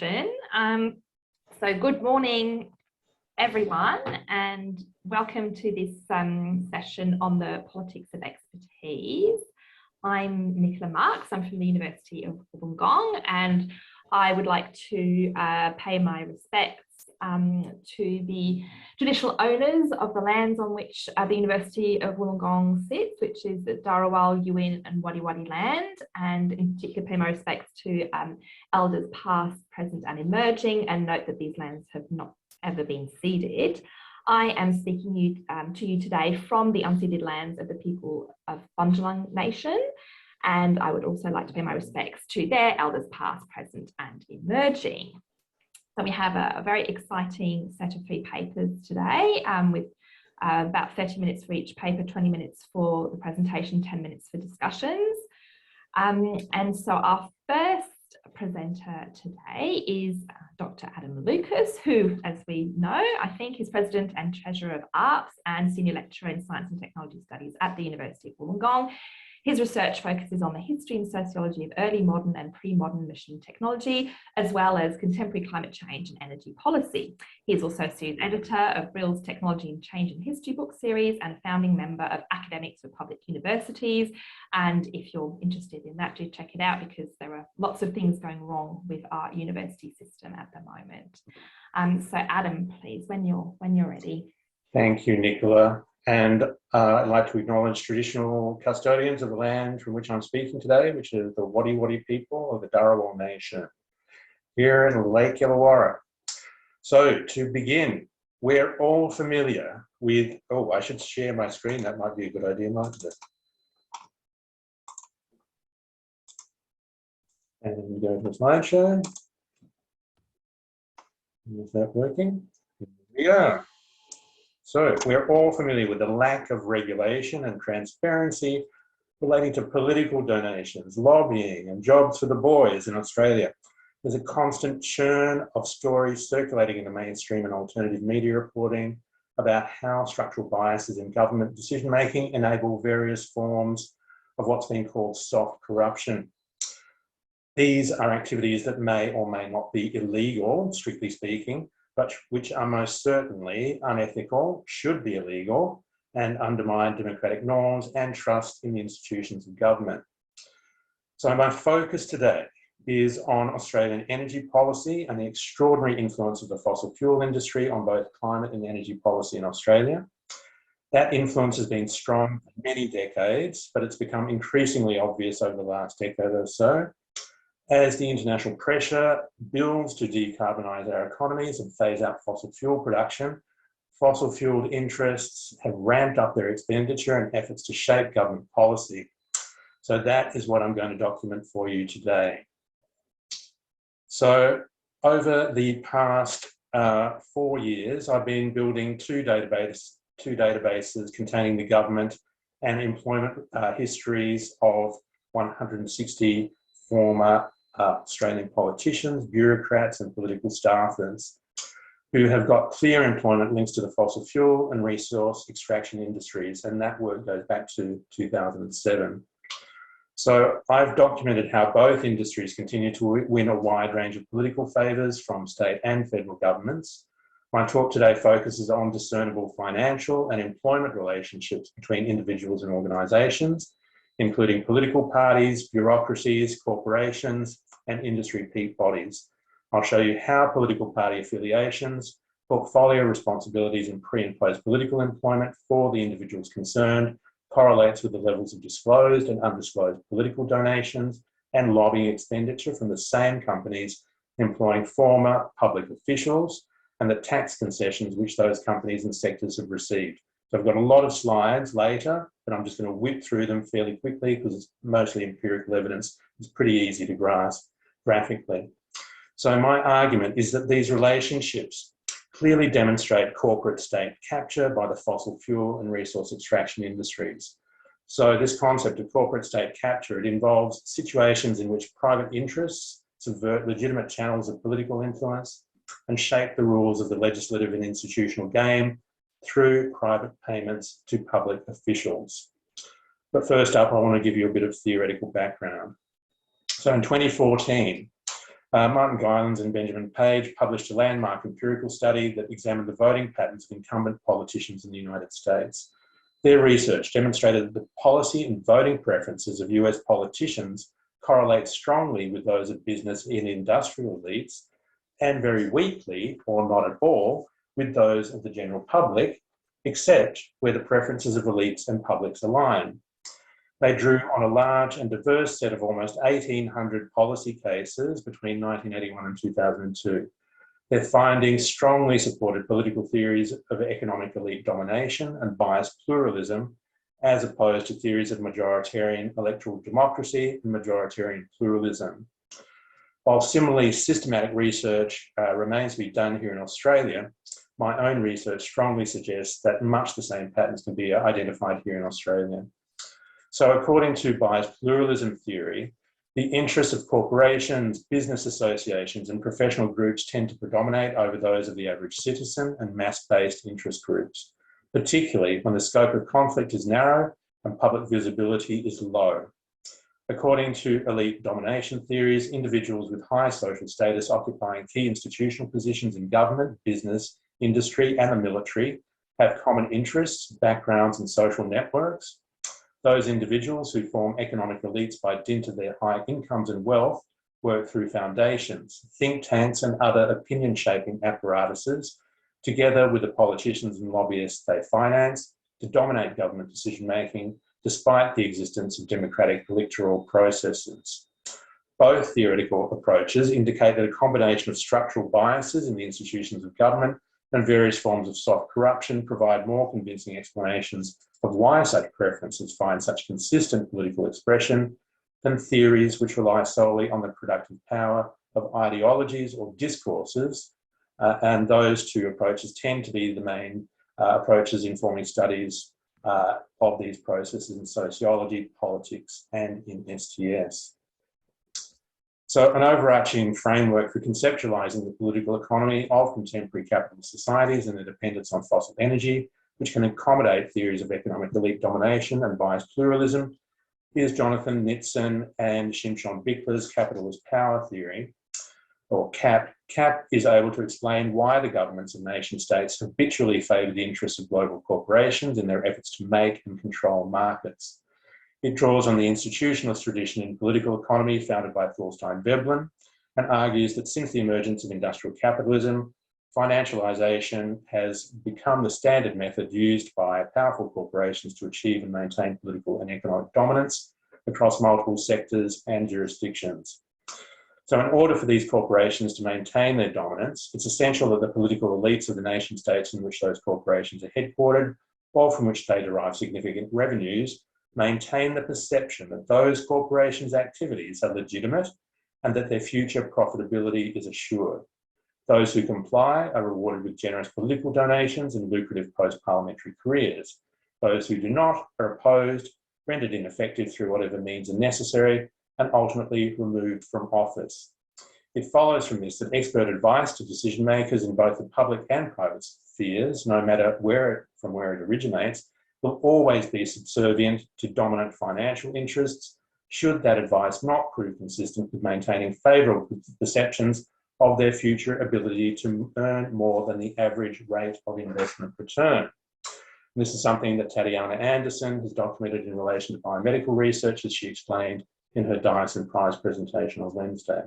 So good morning, everyone, and welcome to this session on the politics of expertise. I'm Nicola Marks. I'm from the University of Wollongong, and I would like to pay my respects to the traditional owners of the lands on which the University of Wollongong sits, which is the Dharawal, Yuin and Wadi Wadi land, and in particular pay my respects to elders past, present and emerging, and note that these lands have not ever been ceded. I am speaking to you today from the unceded lands of the people of Bundjalung Nation, and I would also like to pay my respects to their elders past, present and emerging. So we have a very exciting set of 3 papers today with about 30 minutes for each paper, 20 minutes for the presentation, 10 minutes for discussions. And so our first presenter today is Dr. Adam Lucas, who, as we know, I think is President and Treasurer of ARPS and Senior Lecturer in Science and Technology Studies at the University of Wollongong. His research focuses on the history and sociology of early modern and pre-modern machine technology, as well as contemporary climate change and energy policy. He is also a series editor of Brill's Technology and Change in History book series and a founding member of Academics for Public Universities. And if you're interested in that, do check it out, because there are lots of things going wrong with our university system at the moment. So Adam, please, when you're ready. Thank you, Nicola. And I'd like to acknowledge traditional custodians of the land from which I'm speaking today, which is the Wadi Wadi people of the Dharawal Nation here in Lake Illawarra. So to begin, we're all familiar with, oh, I should share my screen. That might be a good idea, mightn't it? And go to the slideshow. Is that working? Here we are. So we're all familiar with the lack of regulation and transparency relating to political donations, lobbying and jobs for the boys in Australia. There's a constant churn of stories circulating in the mainstream and alternative media reporting about how structural biases in government decision-making enable various forms of what's been called soft corruption. These are activities that may or may not be illegal, strictly speaking, but which are most certainly unethical, should be illegal, and undermine democratic norms and trust in the institutions of government. So my focus today is on Australian energy policy and the extraordinary influence of the fossil fuel industry on both climate and energy policy in Australia. That influence has been strong for many decades, but it's become increasingly obvious over the last decade or so, as the international pressure builds to decarbonise our economies and phase out fossil fuel production. Fossil fueled interests have ramped up their expenditure and efforts to shape government policy. So that is what I'm going to document for you today. So over the past 4 years, I've been building two databases containing the government and employment histories of 160 former Australian politicians, bureaucrats and political staffers who have got clear employment links to the fossil fuel and resource extraction industries, and that work goes back to 2007. So I've documented how both industries continue to win a wide range of political favours from state and federal governments. My talk today focuses on discernible financial and employment relationships between individuals and organisations, including political parties, bureaucracies, corporations, and industry peak bodies. I'll show you how political party affiliations, portfolio responsibilities, and pre- and post-political employment for the individuals concerned correlates with the levels of disclosed and undisclosed political donations and lobbying expenditure from the same companies employing former public officials, and the tax concessions which those companies and sectors have received. So I've got a lot of slides later, but I'm just going to whip through them fairly quickly because it's mostly empirical evidence. It's pretty easy to grasp graphically. So my argument is that these relationships clearly demonstrate corporate state capture by the fossil fuel and resource extraction industries. So this concept of corporate state capture, it involves situations in which private interests subvert legitimate channels of political influence and shape the rules of the legislative and institutional game through private payments to public officials. But first up, I want to give you a bit of theoretical background. So in 2014, Martin Gylens and Benjamin Page published a landmark empirical study that examined the voting patterns of incumbent politicians in the United States. Their research demonstrated that the policy and voting preferences of US politicians correlate strongly with those of business and industrial elites, and very weakly, or not at all, with those of the general public, except where the preferences of elites and publics align. They drew on a large and diverse set of almost 1,800 policy cases between 1981 and 2002. Their findings strongly supported political theories of economic elite domination and biased pluralism, as opposed to theories of majoritarian electoral democracy and majoritarian pluralism. While similarly systematic research remains to be done here in Australia, my own research strongly suggests that much the same patterns can be identified here in Australia. So according to biased pluralism theory, the interests of corporations, business associations, and professional groups tend to predominate over those of the average citizen and mass-based interest groups, particularly when the scope of conflict is narrow and public visibility is low. According to elite domination theories, individuals with high social status occupying key institutional positions in government, business, industry, and the military have common interests, backgrounds, and social networks. Those individuals who form economic elites by dint of their high incomes and wealth work through foundations, think tanks, and other opinion-shaping apparatuses, together with the politicians and lobbyists they finance, to dominate government decision-making, despite the existence of democratic electoral processes. Both theoretical approaches indicate that a combination of structural biases in the institutions of government and various forms of soft corruption provide more convincing explanations of why such preferences find such consistent political expression than theories which rely solely on the productive power of ideologies or discourses, and those two approaches tend to be the main approaches informing studies of these processes in sociology, politics, and in STS. So an overarching framework for conceptualising the political economy of contemporary capitalist societies and their dependence on fossil energy, which can accommodate theories of economic elite domination and biased pluralism, is Jonathan Nitzan and Shimshon Bickler's capitalist power theory, or CAP. CAP is able to explain why the governments of nation states habitually favour the interests of global corporations in their efforts to make and control markets. It draws on the institutionalist tradition in political economy founded by Thorstein Veblen and argues that since the emergence of industrial capitalism, financialisation has become the standard method used by powerful corporations to achieve and maintain political and economic dominance across multiple sectors and jurisdictions. So in order for these corporations to maintain their dominance, it's essential that the political elites of the nation states in which those corporations are headquartered, or from which they derive significant revenues, maintain the perception that those corporations' activities are legitimate and that their future profitability is assured. Those who comply are rewarded with generous political donations and lucrative post-parliamentary careers. Those who do not are opposed, rendered ineffective through whatever means are necessary, and ultimately removed from office. It follows from this that expert advice to decision makers in both the public and private spheres, no matter from where it originates, will always be subservient to dominant financial interests, should that advice not prove consistent with maintaining favourable perceptions of their future ability to earn more than the average rate of investment return. And this is something that Tatiana Anderson has documented in relation to biomedical research, as she explained in her Dyson Prize presentation on Wednesday.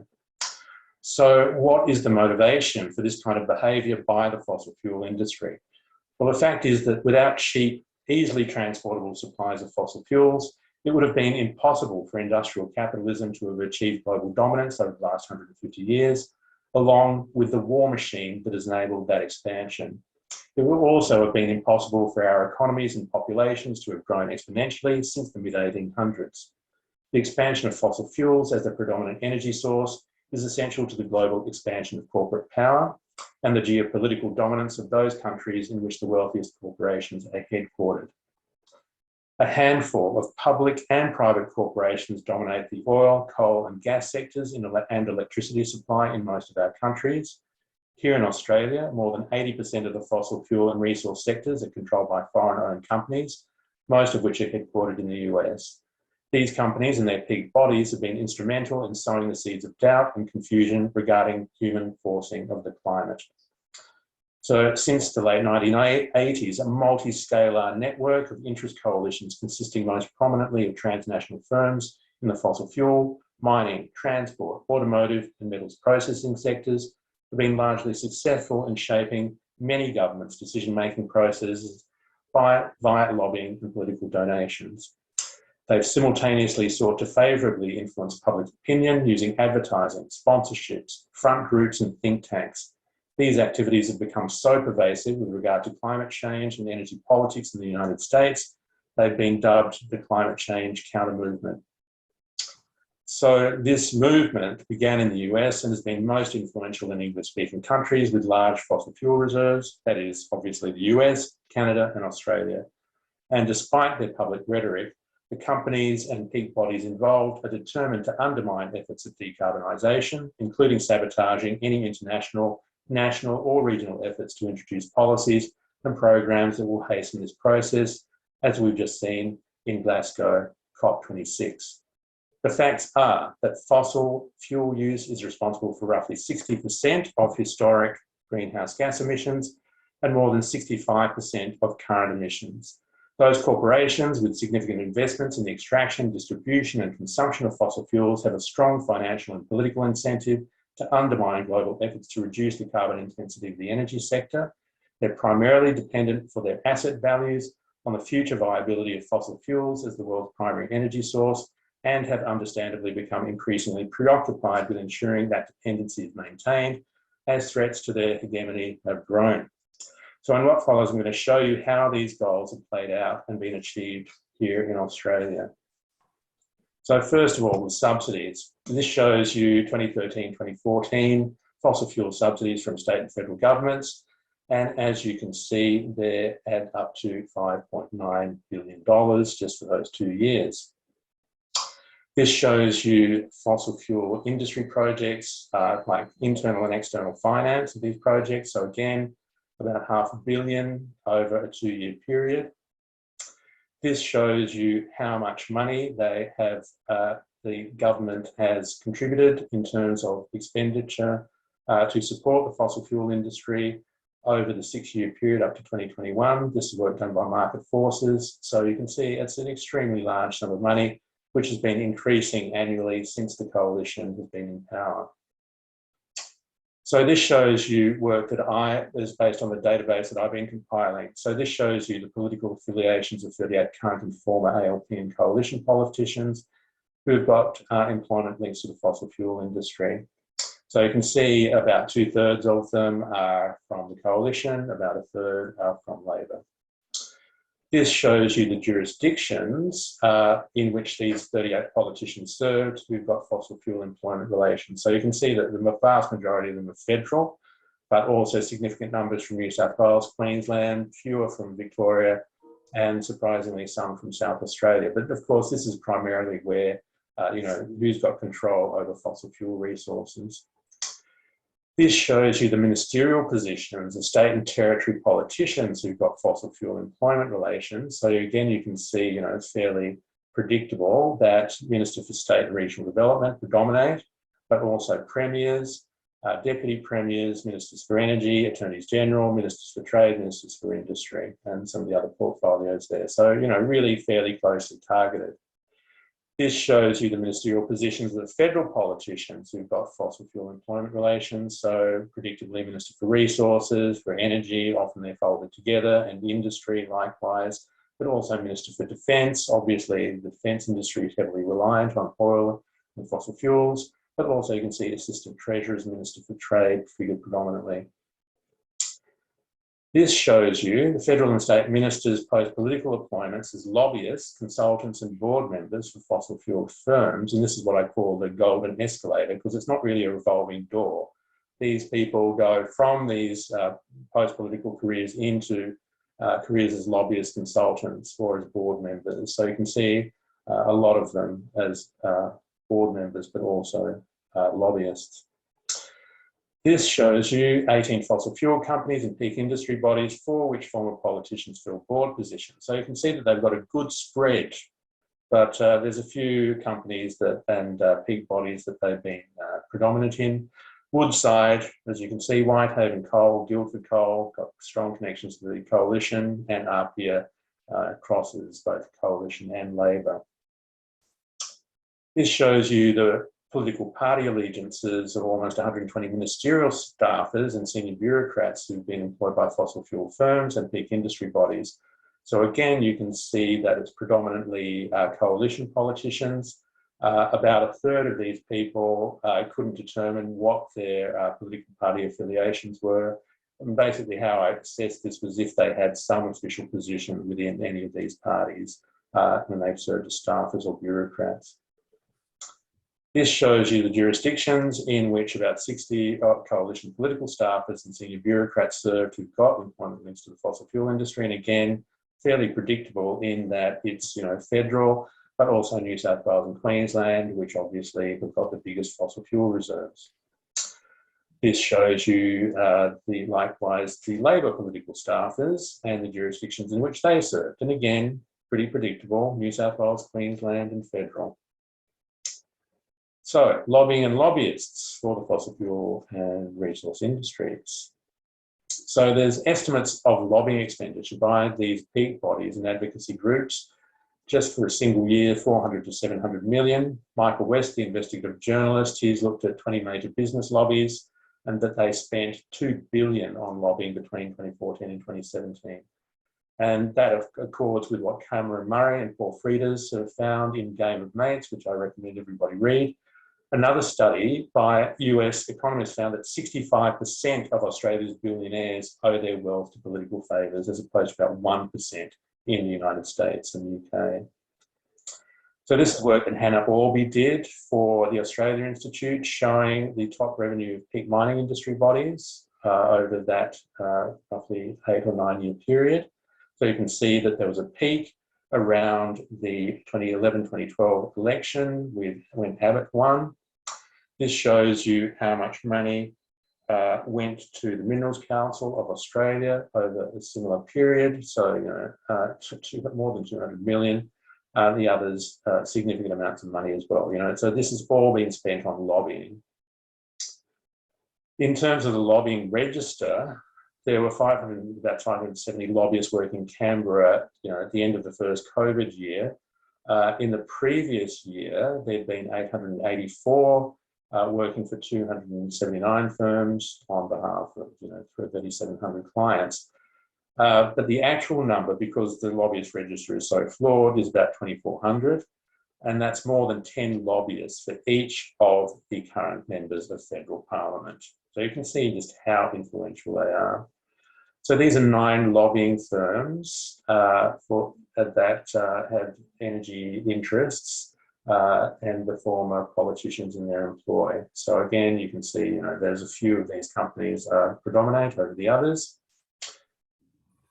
So what is the motivation for this kind of behaviour by the fossil fuel industry? Well, the fact is that without cheap, easily transportable supplies of fossil fuels, it would have been impossible for industrial capitalism to have achieved global dominance over the last 150 years, along with the war machine that has enabled that expansion. It would also have been impossible for our economies and populations to have grown exponentially since the mid-1800s. The expansion of fossil fuels as the predominant energy source is essential to the global expansion of corporate power and the geopolitical dominance of those countries in which the wealthiest corporations are headquartered. A handful of public and private corporations dominate the oil, coal and gas sectors and electricity supply in most of our countries. Here in Australia, more than 80% of the fossil fuel and resource sectors are controlled by foreign-owned companies, most of which are headquartered in the US. These companies and their peak bodies have been instrumental in sowing the seeds of doubt and confusion regarding human forcing of the climate. So since the late 1980s, a multi-scalar network of interest coalitions consisting most prominently of transnational firms in the fossil fuel, mining, transport, automotive and metals processing sectors have been largely successful in shaping many governments' decision-making processes via lobbying and political donations. They've simultaneously sought to favourably influence public opinion using advertising, sponsorships, front groups and think tanks. These activities have become so pervasive with regard to climate change and energy politics in the United States, they've been dubbed the climate change counter-movement. So this movement began in the US and has been most influential in English-speaking countries with large fossil fuel reserves, that is obviously the US, Canada and Australia. And despite their public rhetoric, the companies and peak bodies involved are determined to undermine efforts at decarbonisation, including sabotaging any international, national or regional efforts to introduce policies and programs that will hasten this process, as we've just seen in Glasgow COP26. The facts are that fossil fuel use is responsible for roughly 60% of historic greenhouse gas emissions and more than 65% of current emissions. Those corporations with significant investments in the extraction, distribution and consumption of fossil fuels have a strong financial and political incentive to undermine global efforts to reduce the carbon intensity of the energy sector. They're primarily dependent for their asset values on the future viability of fossil fuels as the world's primary energy source, and have understandably become increasingly preoccupied with ensuring that dependency is maintained as threats to their hegemony have grown. So in what follows, I'm going to show you how these goals have played out and been achieved here in Australia. So first of all, the subsidies. This shows you 2013-2014 fossil fuel subsidies from state and federal governments. And as you can see, they add up to $5.9 billion just for those 2 years. This shows you fossil fuel industry projects, like internal and external finance of these projects. So again, about $500 million over a 2-year period. This shows you how much money they have, the government has contributed in terms of expenditure to support the fossil fuel industry over the 6-year period up to 2021. This is work done by Market Forces. So you can see it's an extremely large sum of money, which has been increasing annually since the coalition has been in power. So this shows you work that is based on the database that I've been compiling. So this shows you the political affiliations of 38 current and former ALP and coalition politicians who've got employment links to the fossil fuel industry. So you can see about 2/3 of them are from the coalition, about 1/3 are from Labor. This shows you the jurisdictions in which these 38 politicians served who've got fossil fuel employment relations. So you can see that the vast majority of them are federal, but also significant numbers from New South Wales, Queensland, fewer from Victoria, and surprisingly some from South Australia. But of course, this is primarily where, who's got control over fossil fuel resources. This shows you the ministerial positions of state and territory politicians who've got fossil fuel employment relations. So again, you can see, it's fairly predictable that Minister for State and Regional Development predominate, but also premiers, deputy premiers, ministers for energy, attorneys general, ministers for trade, ministers for industry, and some of the other portfolios there. So, really fairly closely targeted. This shows you the ministerial positions of the federal politicians who've got fossil fuel employment relations. So predictably, Minister for Resources, for Energy, often they're folded together, and industry likewise, but also Minister for Defence. Obviously, the defence industry is heavily reliant on oil and fossil fuels, but also you can see Assistant Treasurer's Minister for Trade figured predominantly. This shows you the federal and state ministers post political appointments as lobbyists, consultants and board members for fossil fuel firms. And this is what I call the golden escalator, because it's not really a revolving door. These people go from these post-political careers into careers as lobbyists, consultants or as board members. So you can see a lot of them as board members, but also lobbyists. This shows you 18 fossil fuel companies and peak industry bodies for which former politicians fill board positions. So you can see that they've got a good spread but there's a few companies and peak bodies that they've been predominant in. Woodside, as you can see, Whitehaven Coal, Guildford Coal, got strong connections to the coalition, and Arpia crosses both coalition and Labor. This shows you the political party allegiances of almost 120 ministerial staffers and senior bureaucrats who've been employed by fossil fuel firms and peak industry bodies. So again, you can see that it's predominantly coalition politicians. About a third of these people couldn't determine what their political party affiliations were. And basically how I assessed this was if they had some official position within any of these parties when they've served as staffers or bureaucrats. This shows you the jurisdictions in which about 60 coalition political staffers and senior bureaucrats served who've got employment links to the fossil fuel industry. And again, fairly predictable in that it's federal, but also New South Wales and Queensland, which obviously have got the biggest fossil fuel reserves. This shows you likewise the Labor political staffers and the jurisdictions in which they served. And again, pretty predictable, New South Wales, Queensland and federal. So, lobbying and lobbyists for the fossil fuel and resource industries. So there's estimates of lobbying expenditure by these peak bodies and advocacy groups just for a single year, 400 to 700 million. Michael West, the investigative journalist, he's looked at 20 major business lobbies and that they spent $2 billion on lobbying between 2014 and 2017. And that accords with what Cameron Murray and Paul Frieders have found in Game of Mates, which I recommend everybody read. Another study by US economists found that 65% of Australia's billionaires owe their wealth to political favours, as opposed to about 1% in the United States and the UK. So this is work that Hannah Orby did for the Australia Institute, showing the top revenue of peak mining industry bodies over that roughly 8 or 9 year period. So you can see that there was a peak around the 2011-2012 election when Abbott won. This shows you how much money went to the Minerals Council of Australia over a similar period. So, more than 200 million. The others, significant amounts of money as well. So this has all been spent on lobbying. In terms of the lobbying register, there were about 570 lobbyists working in Canberra, at the end of the first COVID year. In the previous year, there'd been 884 working for 279 firms on behalf of, for 3,700 clients. But the actual number, because the lobbyist register is so flawed, is about 2,400. And that's more than 10 lobbyists for each of the current members of federal parliament. So you can see just how influential they are. So these are 9 lobbying firms that have energy interests and the former politicians in their employ. So again, you can see, there's a few of these companies predominate over the others.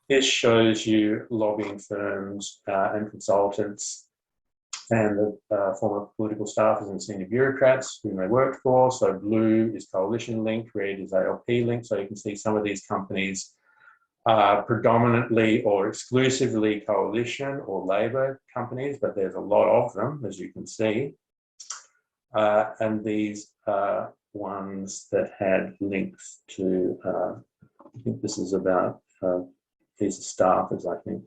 This shows you lobbying firms and consultants and the former political staffers and senior bureaucrats whom they worked for. So blue is coalition linked, red is ALP linked. So you can see some of these companies are predominantly or exclusively coalition or Labor companies, but there's a lot of them, as you can see. And these are ones that had links to, I think this is about these are staffers, I think.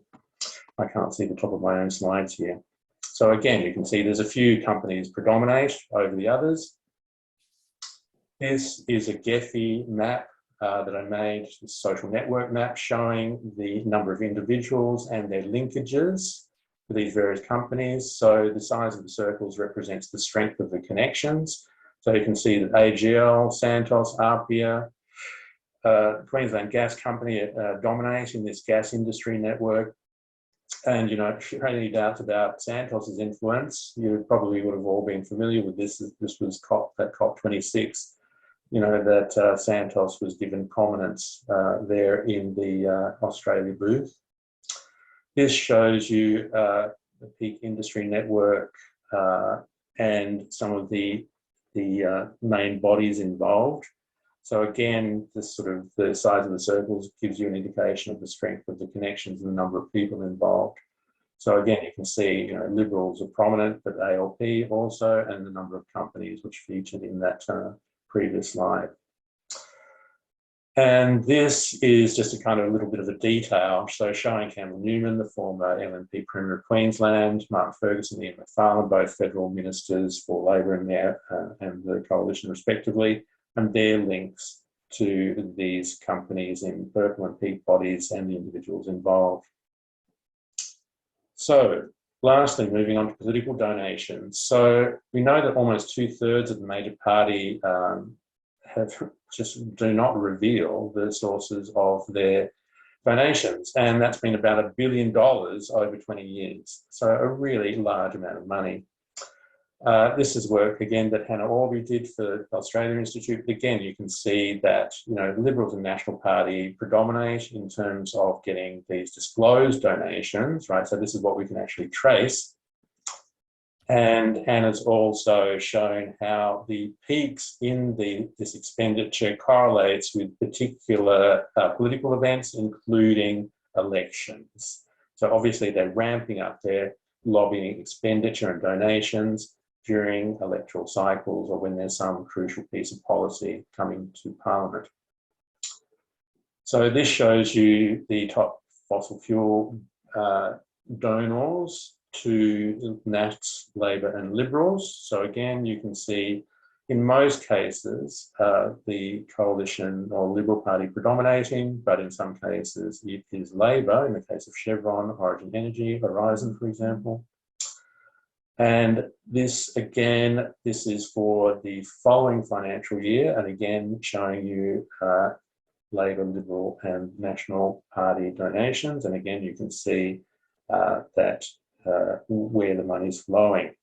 I can't see the top of my own slides here. So again, you can see there's a few companies predominate over the others. This is a Gephi map that I made, the social network map showing the number of individuals and their linkages for these various companies. So the size of the circles represents the strength of the connections. So you can see that AGL, Santos, Arpia, Queensland Gas Company dominate in this gas industry network. And, if you have any doubts about Santos's influence, you probably would have all been familiar with this. This was COP26, that Santos was given prominence there in the Australia booth. This shows you the peak industry network and some of the main bodies involved. So again, the size of the circles gives you an indication of the strength of the connections and the number of people involved. So again, you can see, Liberals are prominent, but ALP also, and the number of companies which featured in that previous slide. And this is just a kind of a little bit of a detail. So showing Campbell Newman, the former LNP Premier of Queensland, Martin Ferguson, Ian Macfarlane, both federal ministers for Labor and the Coalition respectively, and their links to these companies in purple and pink bodies and the individuals involved. So lastly, moving on to political donations. So we know that almost 2/3 of the major party do not reveal the sources of their donations, and that's been about $1 billion over 20 years. So a really large amount of money. This is work again that Hannah Aubrey did for the Australia Institute. Again, you can see that Liberals and National Party predominate in terms of getting these disclosed donations, right? So this is what we can actually trace. And Hannah's also shown how the peaks in this expenditure correlates with particular political events, including elections. So obviously they're ramping up their lobbying expenditure and donations during electoral cycles or when there's some crucial piece of policy coming to Parliament. So this shows you the top fossil fuel donors to Nats, Labor and Liberals. So again, you can see in most cases, the Coalition or Liberal Party predominating, but in some cases it is Labor, in the case of Chevron, Origin Energy, Horizon, for example. And this, again, this is for the following financial year, and again, showing you Labor, Liberal and National Party donations. And again, you can see that where the money is flowing.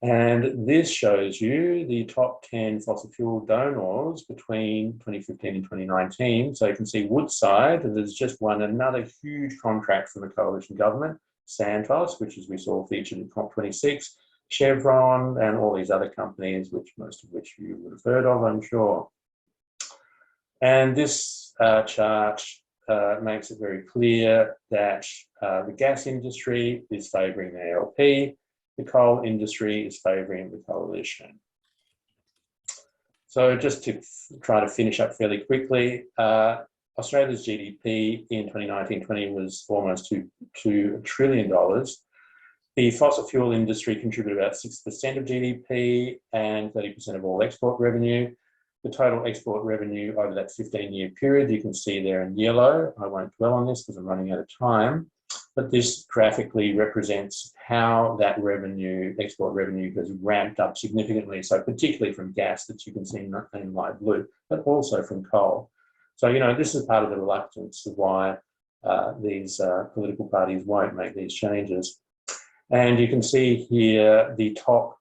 And this shows you the top 10 fossil fuel donors between 2015 and 2019. So you can see Woodside has just won another huge contract from the coalition government, Santos, which as we saw featured in COP26, Chevron and all these other companies, most of which you would have heard of, I'm sure. And this chart makes it very clear that the gas industry is favouring the ALP, the coal industry is favouring the coalition. So just to try to finish up fairly quickly, Australia's GDP in 2019-20 was almost $2 trillion. The fossil fuel industry contributed about 6% of GDP and 30% of all export revenue. The total export revenue over that 15-year period, you can see there in yellow. I won't dwell on this because I'm running out of time, but this graphically represents how that revenue, export revenue, has ramped up significantly. So particularly from gas that you can see in light blue, but also from coal. So, this is part of the reluctance of why these political parties won't make these changes. And you can see here the top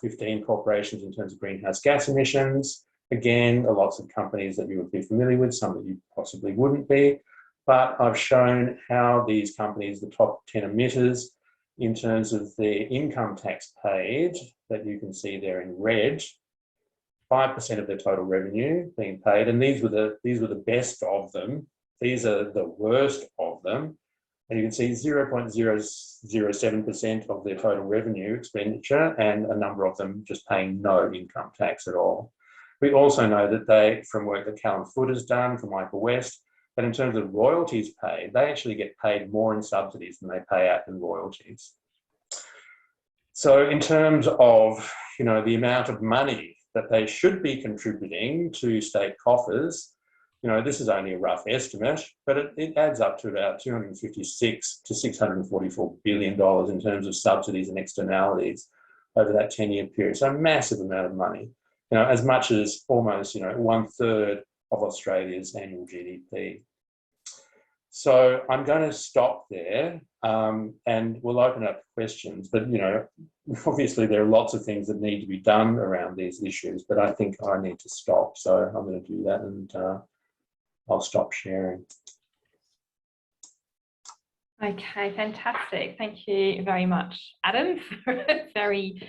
15 corporations in terms of greenhouse gas emissions. Again, lots of companies that you would be familiar with, some that you possibly wouldn't be. But I've shown how these companies, the top 10 emitters, in terms of their income tax paid, that you can see there in red, 5% of their total revenue being paid, and these were the best of them. These are the worst of them. And you can see 0.007% of their total revenue expenditure, and a number of them just paying no income tax at all. We also know that from work that Callum Foote has done for Michael West, that in terms of royalties paid, they actually get paid more in subsidies than they pay out in royalties. So in terms of, the amount of money that they should be contributing to state coffers, this is only a rough estimate, but it adds up to about $256 to $644 billion in terms of subsidies and externalities over that 10-year period. So a massive amount of money, as much as almost, 1/3 of Australia's annual GDP. So I'm going to stop there and we'll open up questions. But, obviously there are lots of things that need to be done around these issues, but I think I need to stop. So I'm going to do that and I'll stop sharing. Okay, fantastic. Thank you very much, Adam, for a very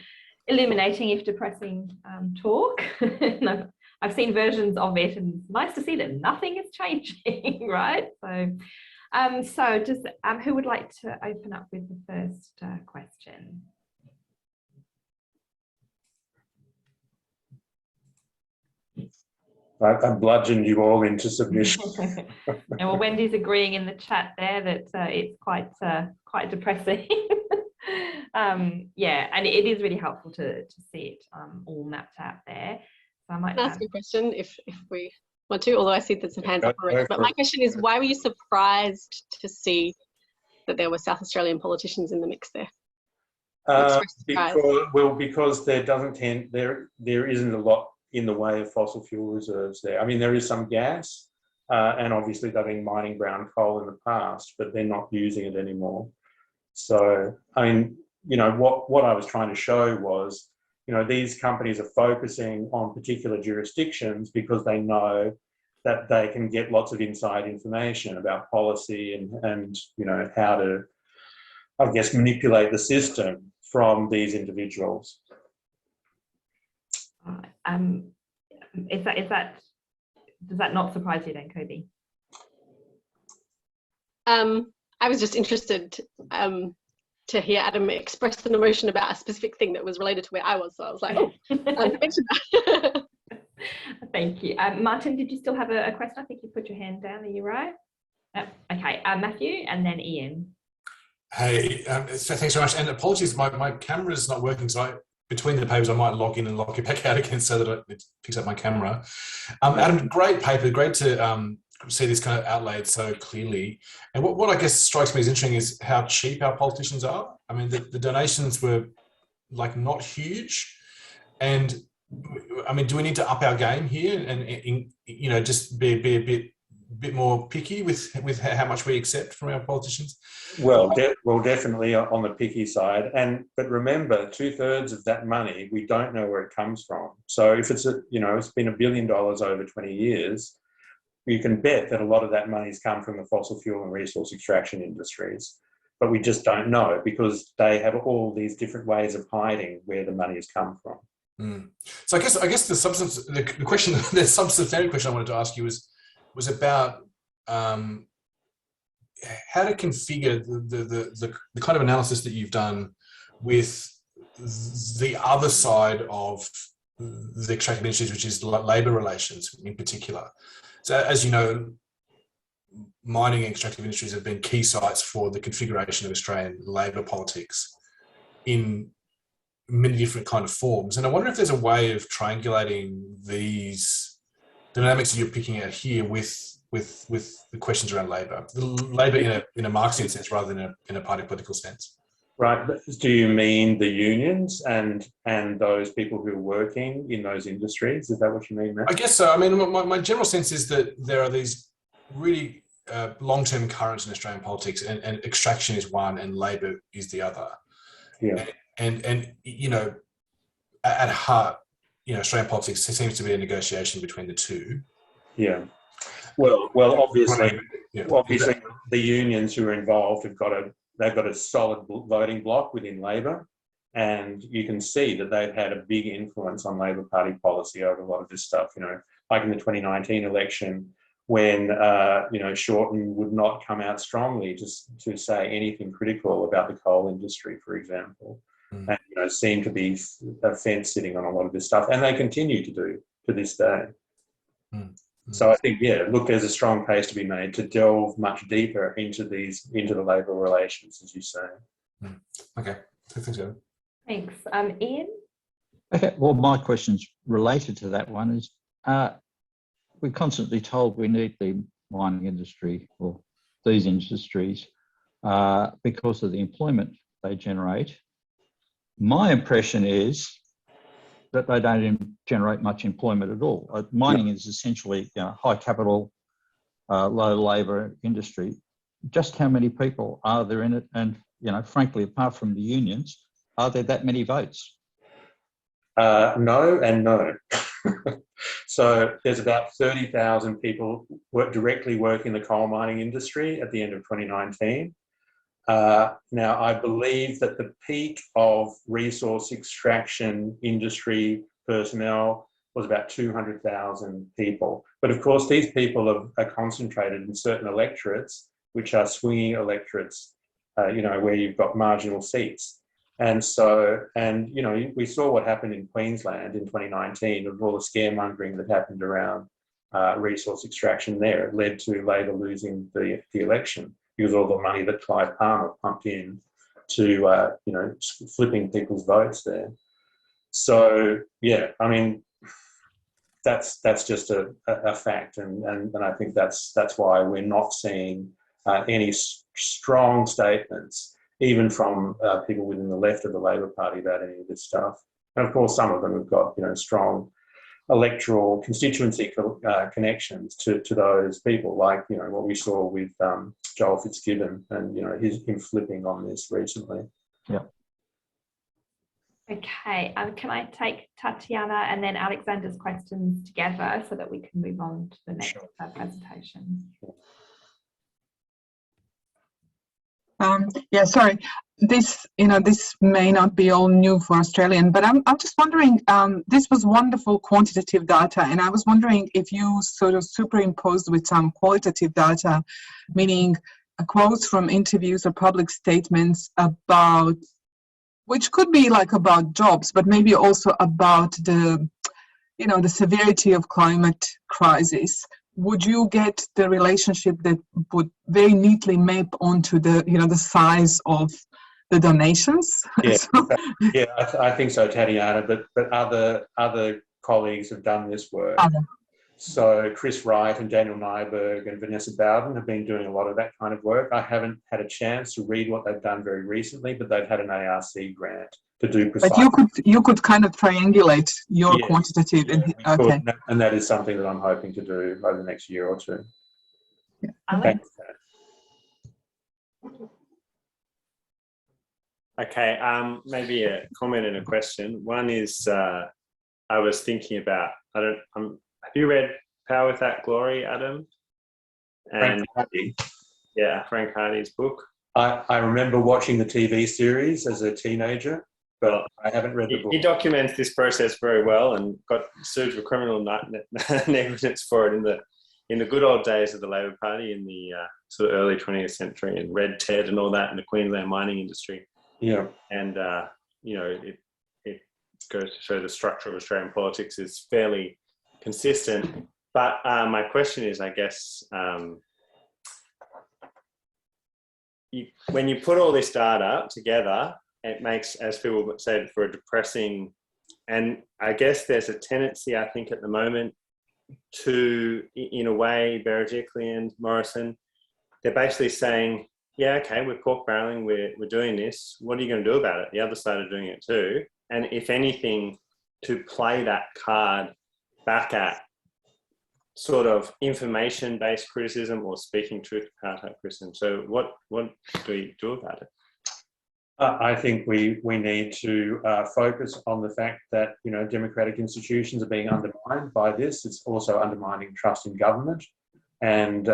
illuminating, if depressing, talk. I've seen versions of it and it's nice to see that nothing is changing, right? So So just who would like to open up with the first question? I bludgeoned you all into submission. And well, Wendy's agreeing in the chat there that it's quite depressing. Yeah, and it is really helpful to see it all mapped out there. So I might ask a question if we want to, although I see there's some hands up already. But my question is, why were you surprised to see that there were South Australian politicians in the mix there? Because there isn't a lot in the way of fossil fuel reserves there. I mean, there is some gas, and obviously they've been mining brown coal in the past, but they're not using it anymore. So, I mean, you know, what I was trying to show was, you know, these companies are focusing on particular jurisdictions because they know that they can get lots of inside information about policy and you know, how to, I guess, manipulate the system from these individuals. Does that not surprise you then, Kobe? I was just interested to hear Adam express an emotion about a specific thing that was related to where I was. So I was like, oh, mention that. Thank you. Martin, did you still have a question? I think you put your hand down. Are you right? Okay, Matthew and then Ian. Hey, so thanks very much. And apologies, my camera is not working. So between the papers, I might log in and log it back out again so that it picks up my camera. Adam, great paper. Great to see this kind of outlaid so clearly. And what I guess strikes me as interesting is how cheap our politicians are. I mean, the donations were like not huge. And I mean, do we need to up our game here and you know, just be a bit more picky with how much we accept from our politicians? Well, definitely on the picky side. But remember, 2/3 of that money, we don't know where it comes from. So if it's it's been $1 billion over 20 years, you can bet that a lot of that money's come from the fossil fuel and resource extraction industries. But we just don't know because they have all these different ways of hiding where the money has come from. Mm. So I guess the substantive question I wanted to ask you was about how to configure the kind of analysis that you've done with the other side of the extractive industries, which is labour relations in particular. So as you know, mining and extractive industries have been key sites for the configuration of Australian labour politics in many different kind of forms. And I wonder if there's a way of triangulating these dynamics that you're picking out here with the questions around labour. Labour in a Marxian sense rather than in a party political sense. Right. Do you mean the unions and those people who are working in those industries? Is that what you mean, Matt? I guess so. I mean, my general sense is that there are these really long-term currents in Australian politics, and extraction is one and labour is the other. Yeah. And you know, at heart, you know, Australian politics seems to be a negotiation between the two. Yeah. Well, obviously, the unions who are involved they've got a solid voting bloc within Labor, and you can see that they've had a big influence on Labor Party policy over a lot of this stuff. You know, like in the 2019 election, when Shorten would not come out strongly to say anything critical about the coal industry, for example, and seem to be a fence sitting on a lot of this stuff, and they continue to do to this day. So I think, there's a strong case to be made to delve much deeper into the labour relations, as you say. Okay, thanks, Adam. Thanks. Ian? Okay, well, my question's related to that one is, we're constantly told we need the mining industry or these industries because of the employment they generate. My impression is that they don't generate much employment at all. Mining is essentially high capital, low labour industry. Just how many people are there in it? And, frankly, apart from the unions, are there that many votes? No and no. So there's about 30,000 people directly work in the coal mining industry at the end of 2019. Now, I believe that the peak of resource extraction industry personnel was about 200,000 people. But of course, these people are concentrated in certain electorates which are swinging electorates, where you've got marginal seats. And so, we saw what happened in Queensland in 2019 with all the scaremongering that happened around resource extraction there. It led to Labor losing the election because all the money that Clive Palmer pumped in to, flipping people's votes there. So, yeah, I mean, that's just a fact. And I think that's why we're not seeing any strong statements, even from people within the left of the Labor Party, about any of this stuff. And of course, some of them have got, strong electoral constituency connections to those people, like, what we saw with Joel Fitzgibbon and, him flipping on this recently. Yeah. Okay, can I take Tatiana and then Alexander's questions together so that we can move on to the next presentation? Yeah, sorry. This may not be all new for Australian, but I'm just wondering, this was wonderful quantitative data, and I was wondering if you sort of superimposed with some qualitative data, meaning quotes from interviews or public statements about, which could be like about jobs, but maybe also about the severity of climate crisis. Would you get the relationship that would very neatly map onto the, the size of the donations? Yeah, yeah, I think so, Tatiana. But other colleagues have done this work. So Chris Wright and Daniel Nyberg and Vanessa Bowden have been doing a lot of that kind of work. I haven't had a chance to read what they've done very recently, but they've had an ARC grant to do precisely. But you could kind of triangulate your quantitative. Yeah, okay. And that is something that I'm hoping to do over the next year or two. Yeah. Alex? Okay, maybe a comment and a question. One is, I was thinking about, have you read Power Without Glory, Adam? Frank Hardy. Yeah, Frank Hardy's book. I remember watching the TV series as a teenager, but I haven't read the book. He documents this process very well and got sued for criminal negligence for it in the good old days of the Labor Party in the sort of early 20th century, and Red Ted and all that in the Queensland mining industry. Yeah. And, it goes to show the structure of Australian politics is fairly consistent. But my question is, I guess, when you put all this data together, it makes, as people said, for a depressing, and I guess there's a tendency, I think, at the moment to, in a way, Berejiklian and Morrison, they're basically saying, yeah, okay, we're pork barreling, we're doing this. What are you going to do about it? The other side are doing it too. And if anything, to play that card back at sort of information-based criticism or speaking truth type criticism. So what do we do about it? I think we need to focus on the fact that, democratic institutions are being undermined by this. It's also undermining trust in government and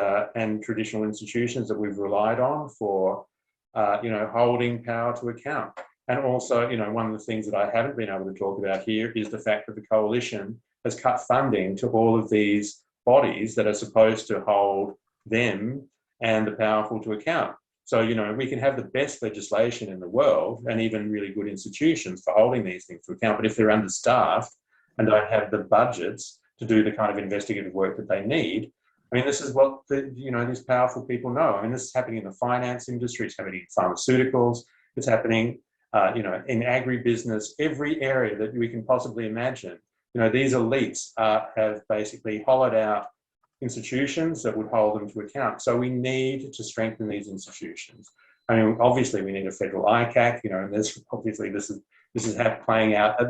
traditional institutions that we've relied on for, holding power to account. And also, one of the things that I haven't been able to talk about here is the fact that the coalition has cut funding to all of these bodies that are supposed to hold them and the powerful to account. So, we can have the best legislation in the world and even really good institutions for holding these things to account. But if they're understaffed and don't have the budgets to do the kind of investigative work that they need, I mean, this is what these powerful people know. I mean, this is happening in the finance industry, it's happening in pharmaceuticals, it's happening, in agribusiness, every area that we can possibly imagine. These elites have basically hollowed out institutions that would hold them to account. So we need to strengthen these institutions. I mean, obviously we need a federal ICAC, and this is playing out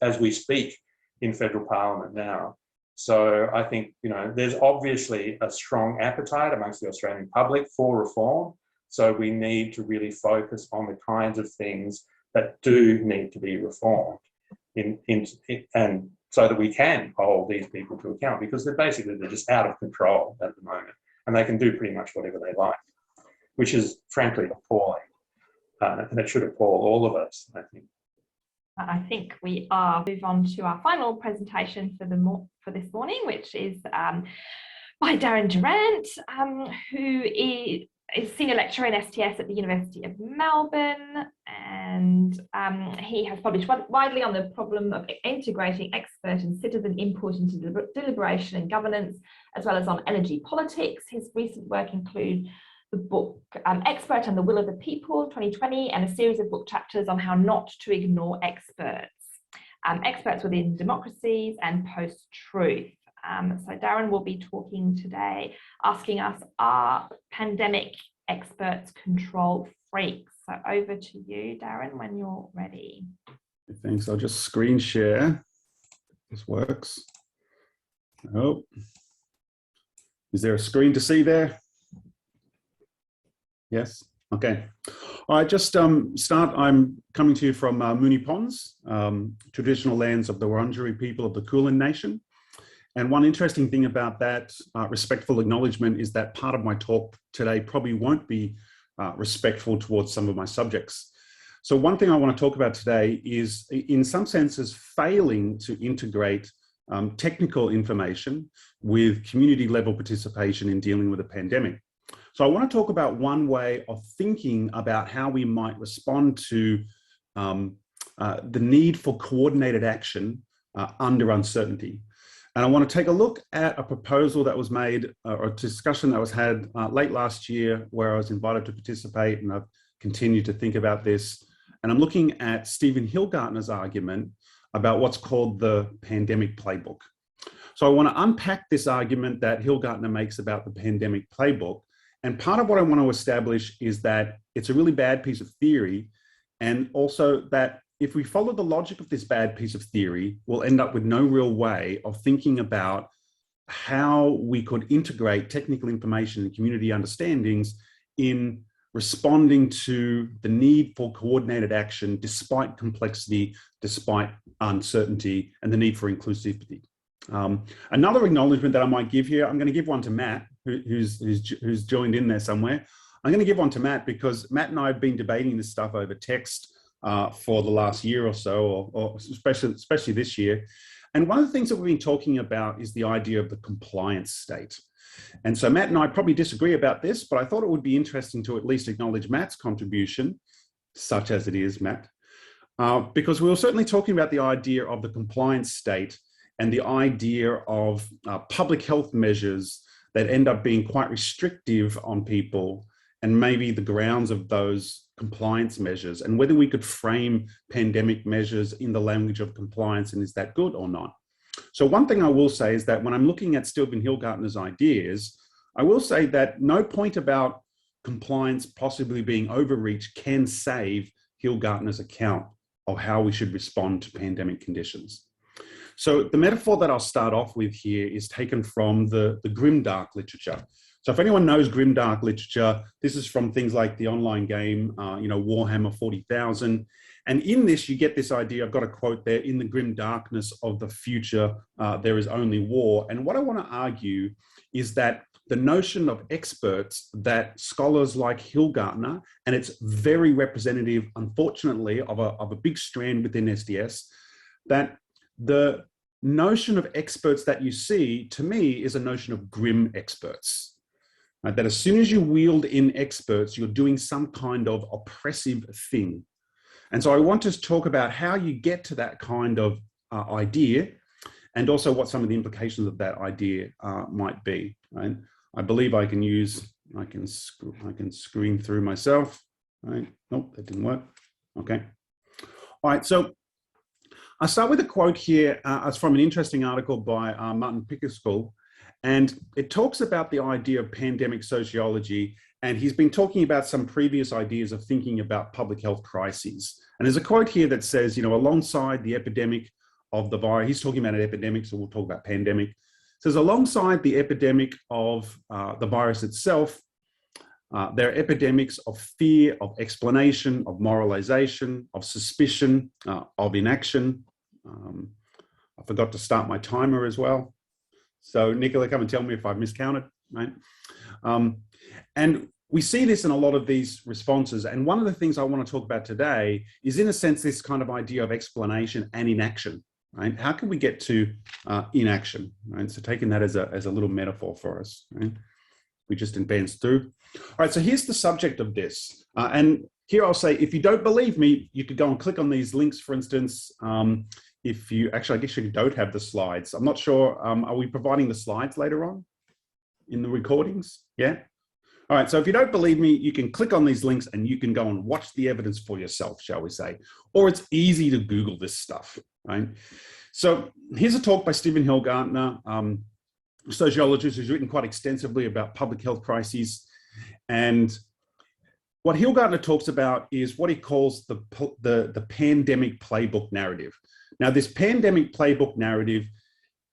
as we speak in federal parliament now. So I think, there's obviously a strong appetite amongst the Australian public for reform. So we need to really focus on the kinds of things that do need to be reformed and so that we can hold these people to account, because they're just out of control at the moment and they can do pretty much whatever they like, which is frankly appalling. And it should appall all of us, I think. I think we are move on to our final presentation for this morning, which is by Darren Durant, who is senior lecturer in STS at the University of Melbourne, and he has published widely on the problem of integrating expert and citizen input into deliberation and governance, as well as on energy politics. His recent work includes the book Expert and the Will of the People 2020, and a series of book chapters on how not to ignore experts, experts within democracies and post-truth. So Darren will be talking today, asking us, are pandemic experts control freaks? So over to you, Darren, when you're ready. Thanks. I'll just screen share. This works. Oh, is there a screen to see there? Yes. Okay. All right. Just start. I'm coming to you from Moonee Ponds, traditional lands of the Wurundjeri people of the Kulin Nation. And one interesting thing about that respectful acknowledgement is that part of my talk today probably won't be respectful towards some of my subjects. So one thing I want to talk about today is, in some senses, failing to integrate technical information with community level participation in dealing with a pandemic. So I want to talk about one way of thinking about how we might respond to the need for coordinated action under uncertainty. And I want to take a look at a proposal that was made, or a discussion that was had late last year, where I was invited to participate, and I've continued to think about this. And I'm looking at Stephen Hillgartner's argument about what's called the pandemic playbook. So I want to unpack this argument that Hillgartner makes about the pandemic playbook. And part of what I want to establish is that it's a really bad piece of theory, and also that if we follow the logic of this bad piece of theory, we'll end up with no real way of thinking about how we could integrate technical information and community understandings in responding to the need for coordinated action despite complexity, despite uncertainty, and the need for inclusivity. Another acknowledgement that I might give here, I'm going to give one to Matt, who's joined in there somewhere. I'm going to give one to Matt because Matt and I have been debating this stuff over text for the last year or so, or especially this year. And one of the things that we've been talking about is the idea of the compliance state. And so Matt and I probably disagree about this, but I thought it would be interesting to at least acknowledge Matt's contribution, such as it is, Matt, because we were certainly talking about the idea of the compliance state and the idea of public health measures that end up being quite restrictive on people, and maybe the grounds of those compliance measures, and whether we could frame pandemic measures in the language of compliance, and is that good or not? So one thing I will say is that when I'm looking at Stephen Hillgartner's ideas, I will say that no point about compliance possibly being overreach can save Hillgartner's account of how we should respond to pandemic conditions. So the metaphor that I'll start off with here is taken from the grimdark literature. So if anyone knows grimdark literature, this is from things like the online game, Warhammer 40,000. And in this, you get this idea, I've got a quote there, in the grim darkness of the future, there is only war. And what I want to argue is that the notion of experts that scholars like Hillgartner, and it's very representative, unfortunately, of a big strand within SDS, that the notion of experts that you see, to me, is a notion of grim experts. Right? That as soon as you wield in experts, you're doing some kind of oppressive thing. And so I want to talk about how you get to that kind of idea, and also what some of the implications of that idea might be. Right? I believe I can screen through myself. Right? Nope, that didn't work. Okay. All right, so I'll start with a quote here. It's from an interesting article by Martin Pickersgill, and it talks about the idea of pandemic sociology, and he's been talking about some previous ideas of thinking about public health crises. And there's a quote here that says, alongside the epidemic of the virus, he's talking about an epidemic, so we'll talk about pandemic. It says, alongside the epidemic of the virus itself, there are epidemics of fear, of explanation, of moralization, of suspicion, of inaction. I forgot to start my timer as well. So Nicola, come and tell me if I've miscounted, right? And we see this in a lot of these responses. And one of the things I want to talk about today is, in a sense, this kind of idea of explanation and inaction, right? How can we get to inaction, right? So taking that as a little metaphor for us, right? we just advanced through. All right, so here's the subject of this. And here I'll say, if you don't believe me, you could go and click on these links, for instance. If you, actually, I guess you don't have the slides. I'm not sure, are we providing the slides later on in the recordings? Yeah? All right, so if you don't believe me, you can click on these links and you can go and watch the evidence for yourself, shall we say. Or it's easy to Google this stuff, right? So here's a talk by Stephen Hill Gardner, sociologist who's written quite extensively about public health crises. And what Hill Gardner talks about is what he calls the pandemic playbook narrative. Now, this pandemic playbook narrative,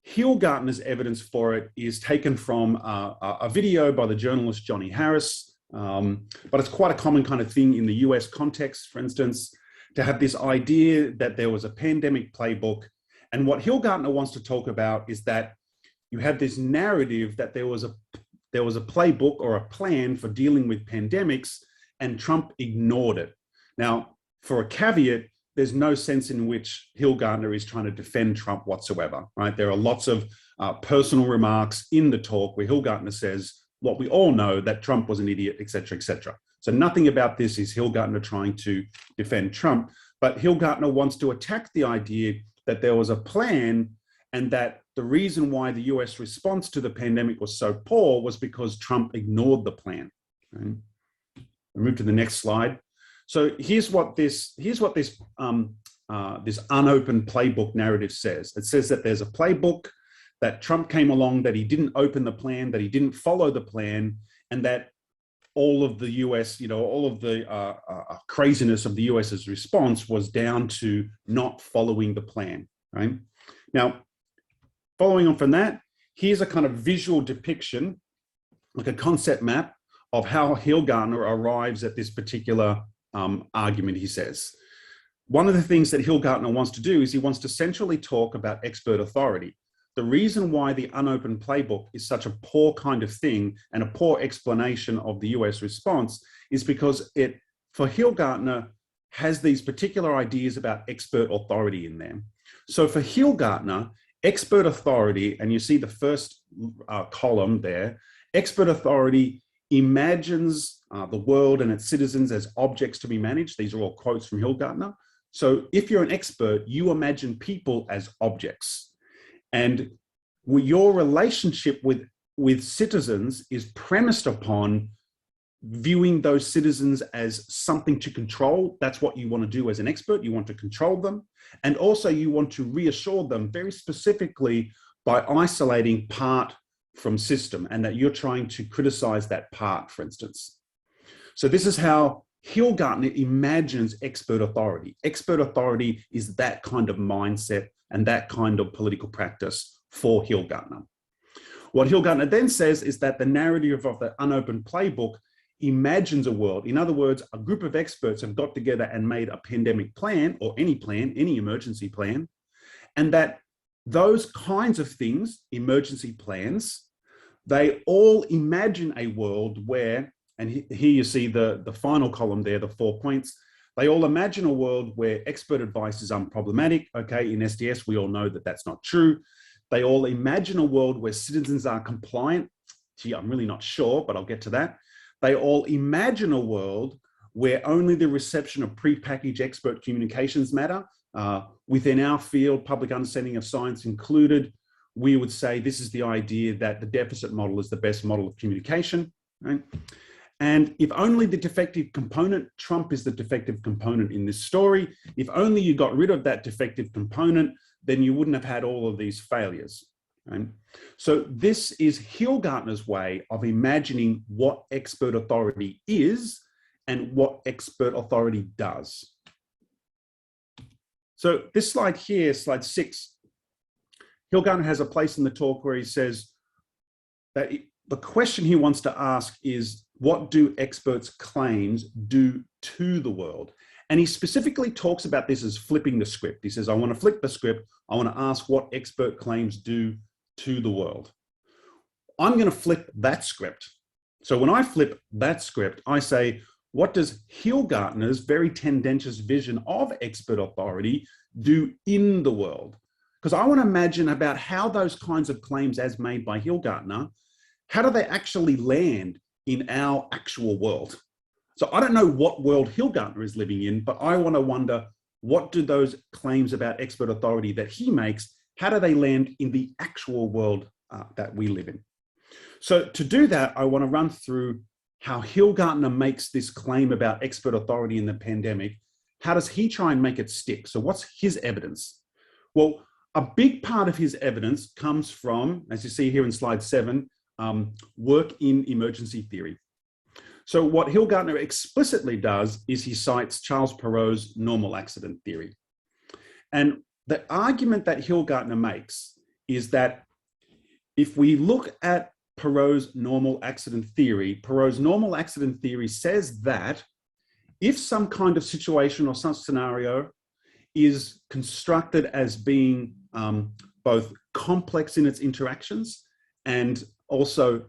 Hill Gardner's evidence for it is taken from a video by the journalist Johnny Harris, but it's quite a common kind of thing in the US context, for instance, to have this idea that there was a pandemic playbook. And what Hill Gardner wants to talk about is that you have this narrative that there was a playbook or a plan for dealing with pandemics, and Trump ignored it. Now, for a caveat, there's no sense in which Hill Gardner is trying to defend Trump whatsoever, right? There are lots of personal remarks in the talk where Hill Gardner says what we all know, that Trump was an idiot, et cetera, et cetera. So nothing about this is Hill Gardner trying to defend Trump, but Hill Gardner wants to attack the idea that there was a plan and that the reason why the US response to the pandemic was so poor was because Trump ignored the plan. Right? We'll move to the next slide. So here's what this unopened playbook narrative says. It says that there's a playbook, that Trump came along, that he didn't open the plan, that he didn't follow the plan, and that all of the US, all of the craziness of the US's response was down to not following the plan, right? Now, following on from that, here's a kind of visual depiction, like a concept map of how Hill Gardner arrives at this particular argument, he says. One of the things that Hill Gardner wants to do is he wants to centrally talk about expert authority. The reason why the unopened playbook is such a poor kind of thing and a poor explanation of the US response is because it, for Hill Gardner, has these particular ideas about expert authority in there. So for Hill Gardner, expert authority, and you see the first column there, expert authority imagines the world and its citizens as objects to be managed. These are all quotes from Hill Gardner. So if you're an expert, you imagine people as objects. And your relationship with citizens is premised upon viewing those citizens as something to control. That's what you want to do as an expert. You want to control them. And also you want to reassure them very specifically by isolating part from system, and that you're trying to criticize that part, for instance. So this is how Hill Gardner imagines expert authority. Expert authority is that kind of mindset and that kind of political practice for Hill Gardner. What Hill Gardner then says is that the narrative of the unopened playbook imagines a world. In other words, a group of experts have got together and made a pandemic plan, or any plan, any emergency plan, and that those kinds of things, emergency plans, they all imagine a world where, and here you see the final column there, the 4 points, they all imagine a world where expert advice is unproblematic. Okay, in SDS, we all know that that's not true. They all imagine a world where citizens are compliant. Gee, I'm really not sure, but I'll get to that. They all imagine a world where only the reception of prepackaged expert communications matter. Within our field, public understanding of science included, we would say this is the idea that the deficit model is the best model of communication, right? And if only the defective component, Trump is the defective component in this story. If only you got rid of that defective component, then you wouldn't have had all of these failures, right? So this is Hill Gardner's way of imagining what expert authority is and what expert authority does. So this slide here, slide 6, Hill Gardner has a place in the talk where he says that the question he wants to ask is, what do experts' claims do to the world? And he specifically talks about this as flipping the script. He says, I want to flip the script. I want to ask what expert claims do to the world. I'm going to flip that script. So when I flip that script, I say, what does Hill Gardner's very tendentious vision of expert authority do in the world? Because I want to imagine about how those kinds of claims as made by Hill Gardner how do they actually land in our actual world? So I don't know what world Hilgartner is living in, but I want to wonder, what do those claims about expert authority that he makes, how do they land in the actual world that we live in? So to do that, I want to run through how Hilgartner makes this claim about expert authority in the pandemic. How does he try and make it stick? So what's his evidence? Well, a big part of his evidence comes from, as you see here in slide 7, work in emergency theory. So what Hilgartner explicitly does is he cites Charles Perrow's normal accident theory. And the argument that Hilgartner makes is that if we look at Perrow's normal accident theory says that if some kind of situation or some scenario is constructed as being both complex in its interactions and also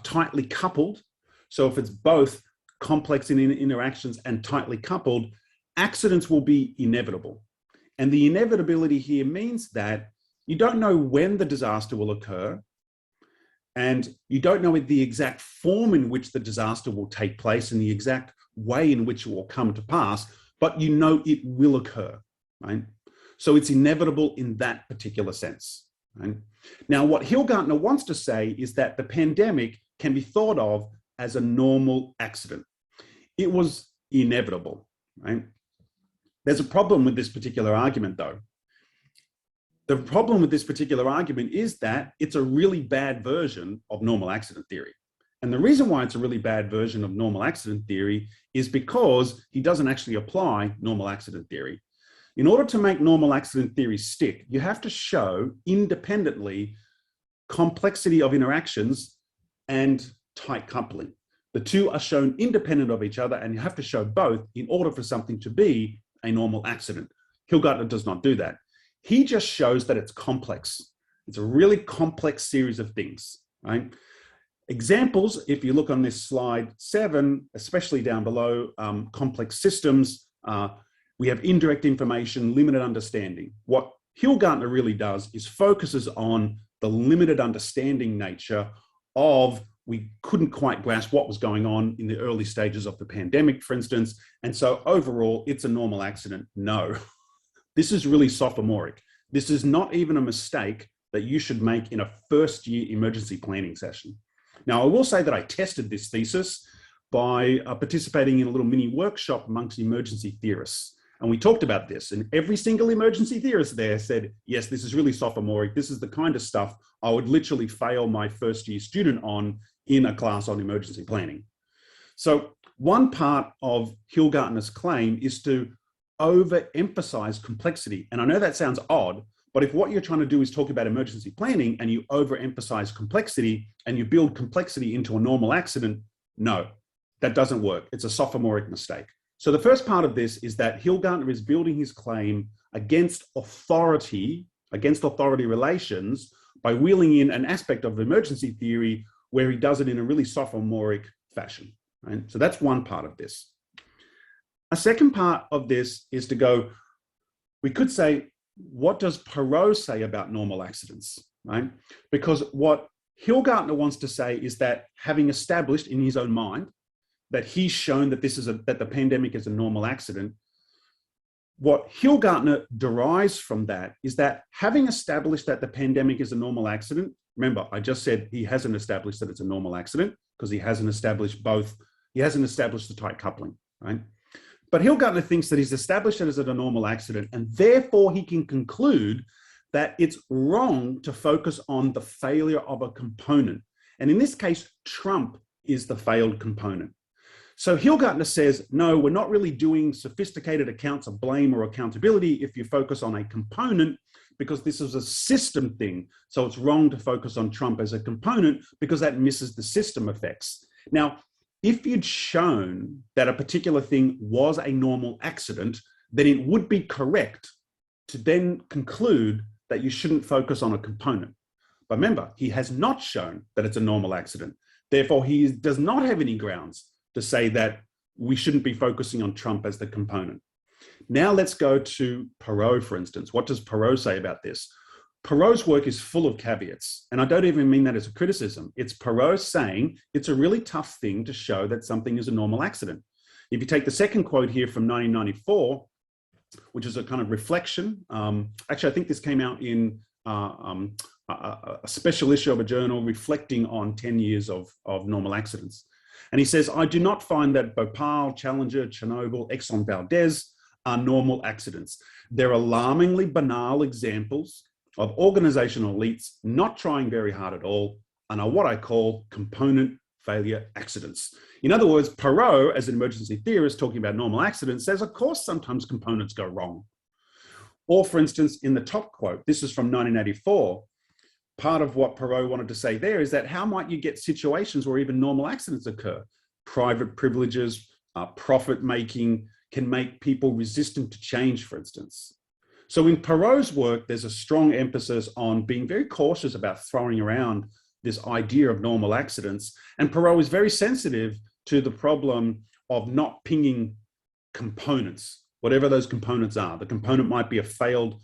tightly coupled, so if it's both complex in interactions and tightly coupled, accidents will be inevitable. And the inevitability here means that you don't know when the disaster will occur, and you don't know the exact form in which the disaster will take place and the exact way in which it will come to pass, but you know it will occur, right? So it's inevitable in that particular sense, right? Now, what Hilgartner wants to say is that the pandemic can be thought of as a normal accident. It was inevitable, right? There's a problem with this particular argument, though. The problem with this particular argument is that it's a really bad version of normal accident theory. And the reason why it's a really bad version of normal accident theory is because he doesn't actually apply normal accident theory. In order to make normal accident theory stick, you have to show independently complexity of interactions and tight coupling. The two are shown independent of each other, and you have to show both in order for something to be a normal accident. Hilgartner does not do that. He just shows that it's complex. It's a really complex series of things, right? Examples, if you look on this slide 7, especially down below, complex systems, we have indirect information, limited understanding. What Hilgartner really does is focuses on the limited understanding nature of, we couldn't quite grasp what was going on in the early stages of the pandemic, for instance. And so overall, it's a normal accident. No. This is really sophomoric. This is not even a mistake that you should make in a first-year emergency planning session. Now, I will say that I tested this thesis by participating in a little mini workshop amongst emergency theorists. And we talked about this, and every single emergency theorist there said, yes, this is really sophomoric. This is the kind of stuff I would literally fail my first-year student on in a class on emergency planning. So one part of Hilgartner's claim is to overemphasize complexity. And I know that sounds odd, but if what you're trying to do is talk about emergency planning and you overemphasize complexity and you build complexity into a normal accident, no, that doesn't work. It's a sophomoric mistake. So the first part of this is that Hilgartner is building his claim against authority relations by wheeling in an aspect of emergency theory where he does it in a really sophomoric fashion, right? So that's one part of this. A second part of this is to go, we could say, what does Perrow say about normal accidents, right? Because what Hilgartner wants to say is that, having established in his own mind that he's shown that that the pandemic is a normal accident, what Hilgartner derives from that is that, having established that the pandemic is a normal accident, remember, I just said he hasn't established that it's a normal accident because he hasn't established the tight coupling, right? But Hilgartner thinks that he's established it as a normal accident, and therefore he can conclude that it's wrong to focus on the failure of a component. And in this case, Trump is the failed component. So Hilgartner says, no, we're not really doing sophisticated accounts of blame or accountability if you focus on a component, because this is a system thing. So it's wrong to focus on Trump as a component because that misses the system effects. Now, if you'd shown that a particular thing was a normal accident, then it would be correct to then conclude that you shouldn't focus on a component. But remember, he has not shown that it's a normal accident. Therefore, he does not have any grounds to say that we shouldn't be focusing on Trump as the component. Now let's go to Perrow, for instance. What does Perrow say about this? Perot's work is full of caveats, and I don't even mean that as a criticism. It's Perot saying it's a really tough thing to show that something is a normal accident. If you take the second quote here from 1994, which is a kind of reflection, actually I think this came out in a special issue of a journal reflecting on 10 years of normal accidents. And he says, I do not find that Bhopal, Challenger, Chernobyl, Exxon Valdez are normal accidents. They're alarmingly banal examples of organizational elites not trying very hard at all and are what I call component failure accidents. In other words, Perot, as an emergency theorist talking about normal accidents, says, of course, sometimes components go wrong. Or, for instance, in the top quote, this is from 1984, part of what Perot wanted to say there is that how might you get situations where even normal accidents occur? Private privileges, profit making can make people resistant to change, for instance. So in Perot's work, there's a strong emphasis on being very cautious about throwing around this idea of normal accidents. And Perot is very sensitive to the problem of not pinging components, whatever those components are. The component might be a failed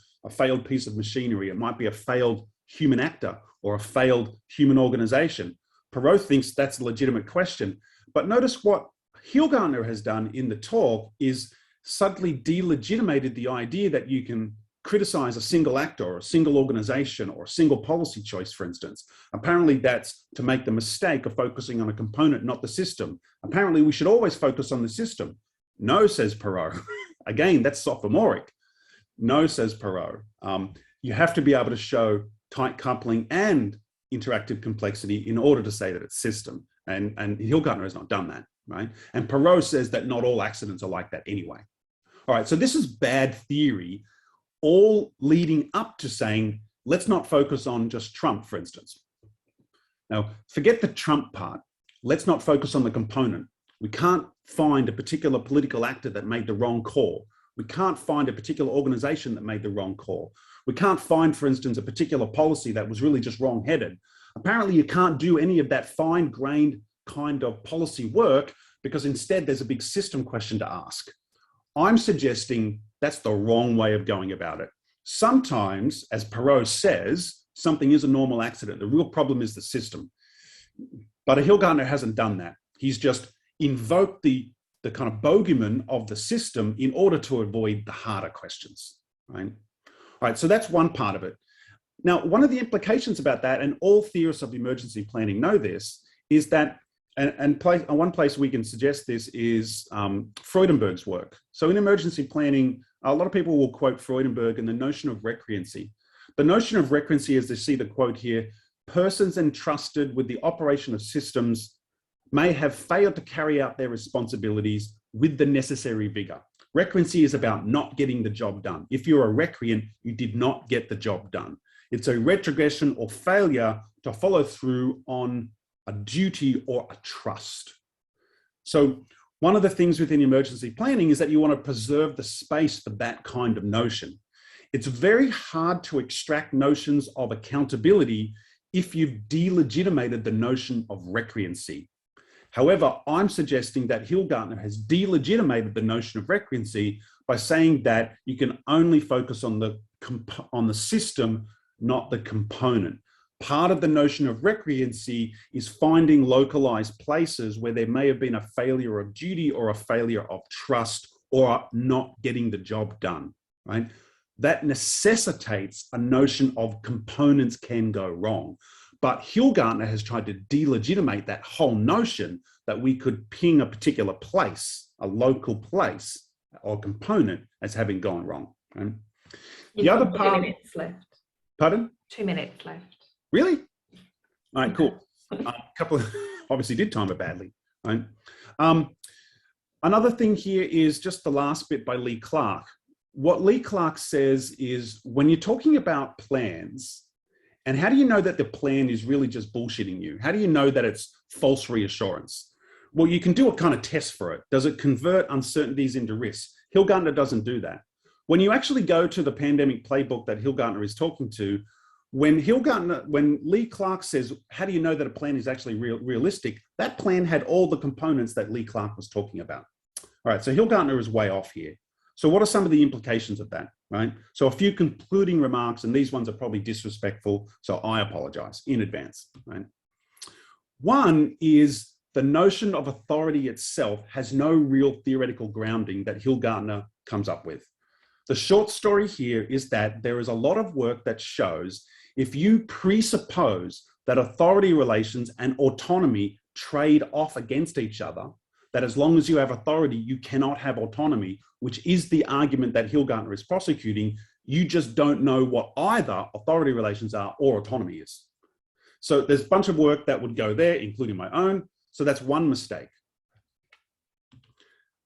piece of machinery. It might be a failed human actor or a failed human organization. Perot thinks that's a legitimate question. But notice what Hilgartner has done in the talk is subtly delegitimated the idea that you can criticize a single actor or a single organization or a single policy choice, for instance. Apparently that's to make the mistake of focusing on a component, not the system. Apparently we should always focus on the system. No, says Perot. Again, that's sophomoric. No, says Perot. You have to be able to show tight coupling and interactive complexity in order to say that it's system. And Hilgartner has not done that, right? And Perot says that not all accidents are like that anyway. All right, so this is bad theory, all leading up to saying, let's not focus on just Trump, for instance. Now, forget the Trump part. Let's not focus on the component. We can't find a particular political actor that made the wrong call. We can't find a particular organization that made the wrong call. We can't find, for instance, a particular policy that was really just wrong-headed. Apparently, you can't do any of that fine-grained kind of policy work because instead there's a big system question to ask. I'm suggesting that's the wrong way of going about it. Sometimes, as Perot says, something is a normal accident. The real problem is the system. But Hilgartner hasn't done that. He's just invoked the kind of bogeyman of the system in order to avoid the harder questions, right? All right, so that's one part of it. Now, one of the implications about that, and all theorists of emergency planning know this, is that, one place we can suggest this is Freudenberg's work. So in emergency planning, a lot of people will quote Freudenberg and the notion of recreancy. The notion of recreancy, as they see the quote here, persons entrusted with the operation of systems may have failed to carry out their responsibilities with the necessary vigor. Recreancy is about not getting the job done. If you're a recreant, you did not get the job done. It's a retrogression or failure to follow through on a duty or a trust. So one of the things within emergency planning is that you want to preserve the space for that kind of notion. It's very hard to extract notions of accountability if you've delegitimated the notion of recreancy. However, I'm suggesting that Hilgartner has delegitimated the notion of recreancy by saying that you can only focus on the system, not the component. Part of the notion of recreancy is finding localized places where there may have been a failure of duty or a failure of trust or not getting the job done, right? That necessitates a notion of components can go wrong. But Hilgartner has tried to delegitimate that whole notion that we could ping a particular place, a local place or component as having gone wrong. Right? The other part. 2 minutes left. Pardon? 2 minutes left. Really? All right, cool. A couple of, obviously did time it badly, right? Another thing here is just the last bit by Lee Clark. What Lee Clark says is when you're talking about plans, and how do you know that the plan is really just bullshitting you? How do you know that it's false reassurance? Well, you can do a kind of test for it. Does it convert uncertainties into risks? Hilgartner doesn't do that. When you actually go to the pandemic playbook that Hilgartner is talking to, when Lee Clark says, how do you know that a plan is actually realistic? That plan had all the components that Lee Clark was talking about. All right, so Hilgartner is way off here. So what are some of the implications of that, right? So a few concluding remarks, and these ones are probably disrespectful, so I apologize in advance, right? One is the notion of authority itself has no real theoretical grounding that Hillgartner comes up with. The short story here is that there is a lot of work that shows if you presuppose that authority relations and autonomy trade off against each other, that as long as you have authority, you cannot have autonomy, which is the argument that Hillgartner is prosecuting. You just don't know what either authority relations are or autonomy is. So there's a bunch of work that would go there, including my own. So that's one mistake.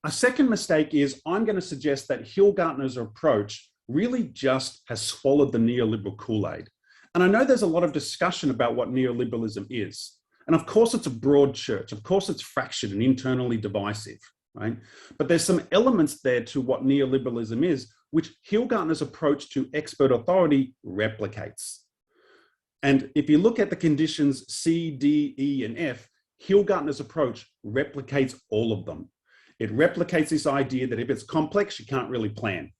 A second mistake is I'm going to suggest that Hillgartner's approach really just has swallowed the neoliberal Kool-Aid. And I know there's a lot of discussion about what neoliberalism is. And of course, it's a broad church. Of course, it's fractured and internally divisive, right? But there's some elements there to what neoliberalism is, which Hillgartner's approach to expert authority replicates. And if you look at the conditions C, D, E, and F, Hillgartner's approach replicates all of them. It replicates this idea that if it's complex, you can't really plan.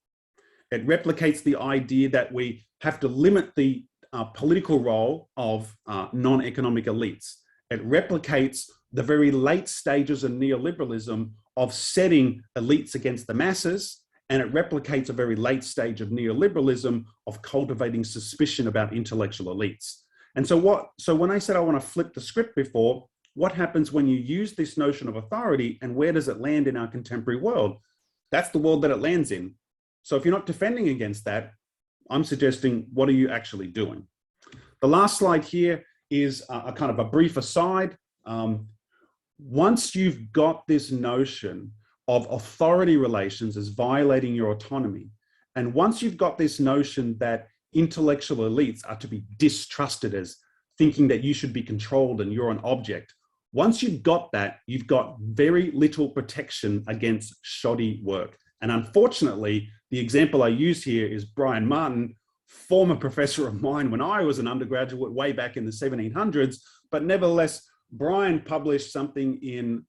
It replicates the idea that we have to limit the political role of non-economic elites. It replicates the very late stages of neoliberalism of setting elites against the masses, and it replicates a very late stage of neoliberalism of cultivating suspicion about intellectual elites. And so when I said I want to flip the script before, what happens when you use this notion of authority and where does it land in our contemporary world? That's the world that it lands in. So if you're not defending against that, I'm suggesting, what are you actually doing? The last slide here is a kind of a brief aside. Once you've got this notion of authority relations as violating your autonomy, and once you've got this notion that intellectual elites are to be distrusted as thinking that you should be controlled and you're an object, once you've got that, you've got very little protection against shoddy work. And unfortunately, the example I use here is Brian Martin, former professor of mine when I was an undergraduate way back in the 1700s, but nevertheless, Brian published something in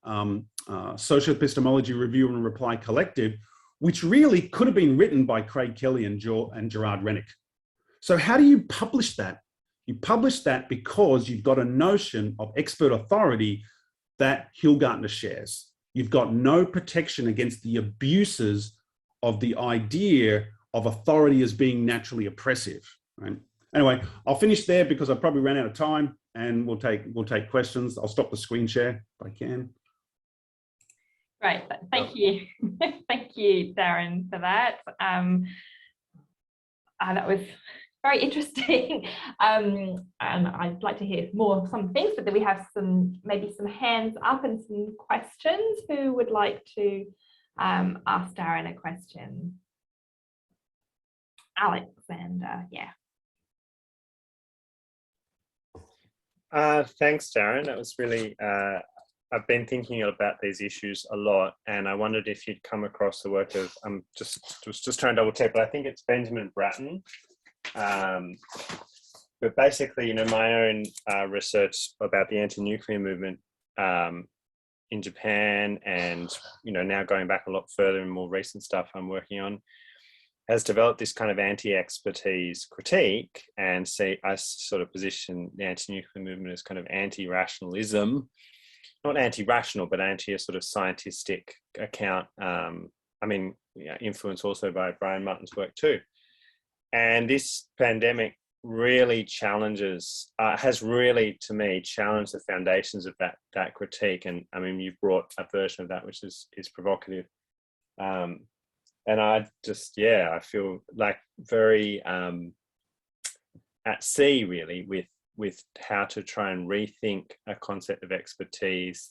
Social Epistemology Review and Reply Collective, which really could have been written by Craig Kelly and Gerard Rennick. So how do you publish that? You publish that because you've got a notion of expert authority that Hillgartner shares. You've got no protection against the abuses of the idea of authority as being naturally oppressive, right? Anyway, I'll finish there because I probably ran out of time, and we'll take questions. I'll stop the screen share if I can. Great, thank you. Thank you, Darren, for that. That was very interesting. And I'd like to hear more of some things, but then we have maybe some hands up and some questions. Who would like to ask Darren a question? Alexander, yeah. Thanks, Darren. That was really, I've been thinking about these issues a lot, and I wondered if you'd come across the work of, just trying to double check, but I think it's Benjamin Bratton. But basically, you know, my own research about the anti-nuclear movement in Japan, and, you know, now going back a lot further and more recent stuff I'm working on, has developed this kind of anti-expertise critique, and I sort of position the anti-nuclear movement as kind of anti-rationalism, not anti-rational, but anti a sort of scientistic account. I mean, yeah, influenced also by Brian Martin's work too. And this pandemic really has really, to me, challenged the foundations of that critique. And I mean, you've brought a version of that which is provocative. And I just, yeah, I feel like very at sea, really, with how to try and rethink a concept of expertise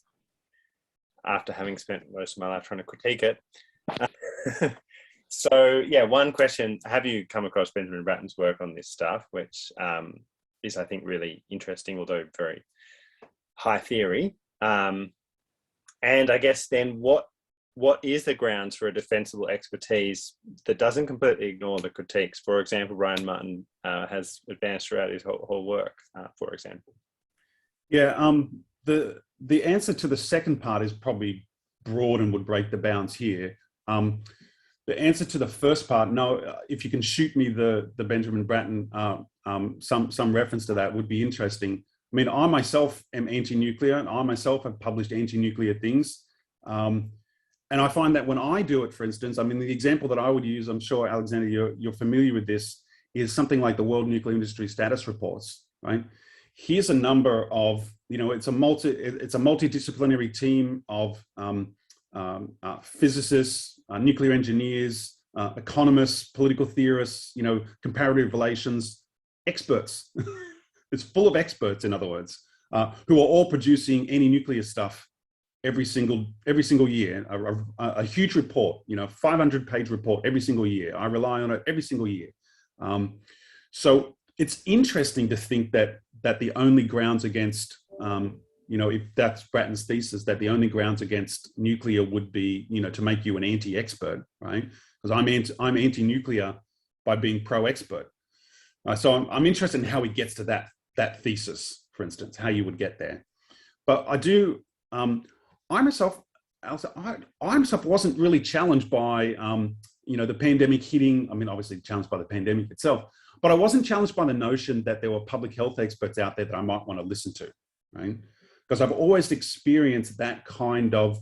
after having spent most of my life trying to critique it. So, yeah, one question, have you come across Benjamin Bratton's work on this stuff, which is, I think, really interesting, although very high theory. And I guess then what is the grounds for a defensible expertise that doesn't completely ignore the critiques? For example, Brian Martin has advanced throughout his whole work, for example. Yeah, the answer to the second part is probably broad and would break the bounds here. the answer to the first part, no. If you can shoot me the Benjamin Bratton, some reference to that would be interesting. I mean, I myself am anti-nuclear, and I myself have published anti-nuclear things. And I find that when I do it, for instance, I mean, the example that I would use, I'm sure, Alexander, you're familiar with this, is something like the World Nuclear Industry Status Reports, right? Here's a number of, it's a multidisciplinary team of physicists, nuclear engineers, economists, political theorists, comparative relations, experts. It's full of experts, in other words, who are all producing anti-nuclear stuff every single year. A huge report, 500-page report every single year. I rely on it every single year. So it's interesting to think that the only grounds against, if that's Bratton's thesis, that the only grounds against nuclear would be, to make you an anti-expert, right? Because I'm anti-nuclear by being pro-expert. So I'm interested in how he gets to that thesis, for instance, how you would get there. But I do, I myself wasn't really challenged by, the pandemic hitting. I mean, obviously challenged by the pandemic itself, but I wasn't challenged by the notion that there were public health experts out there that I might want to listen to, right? Because I've always experienced that kind of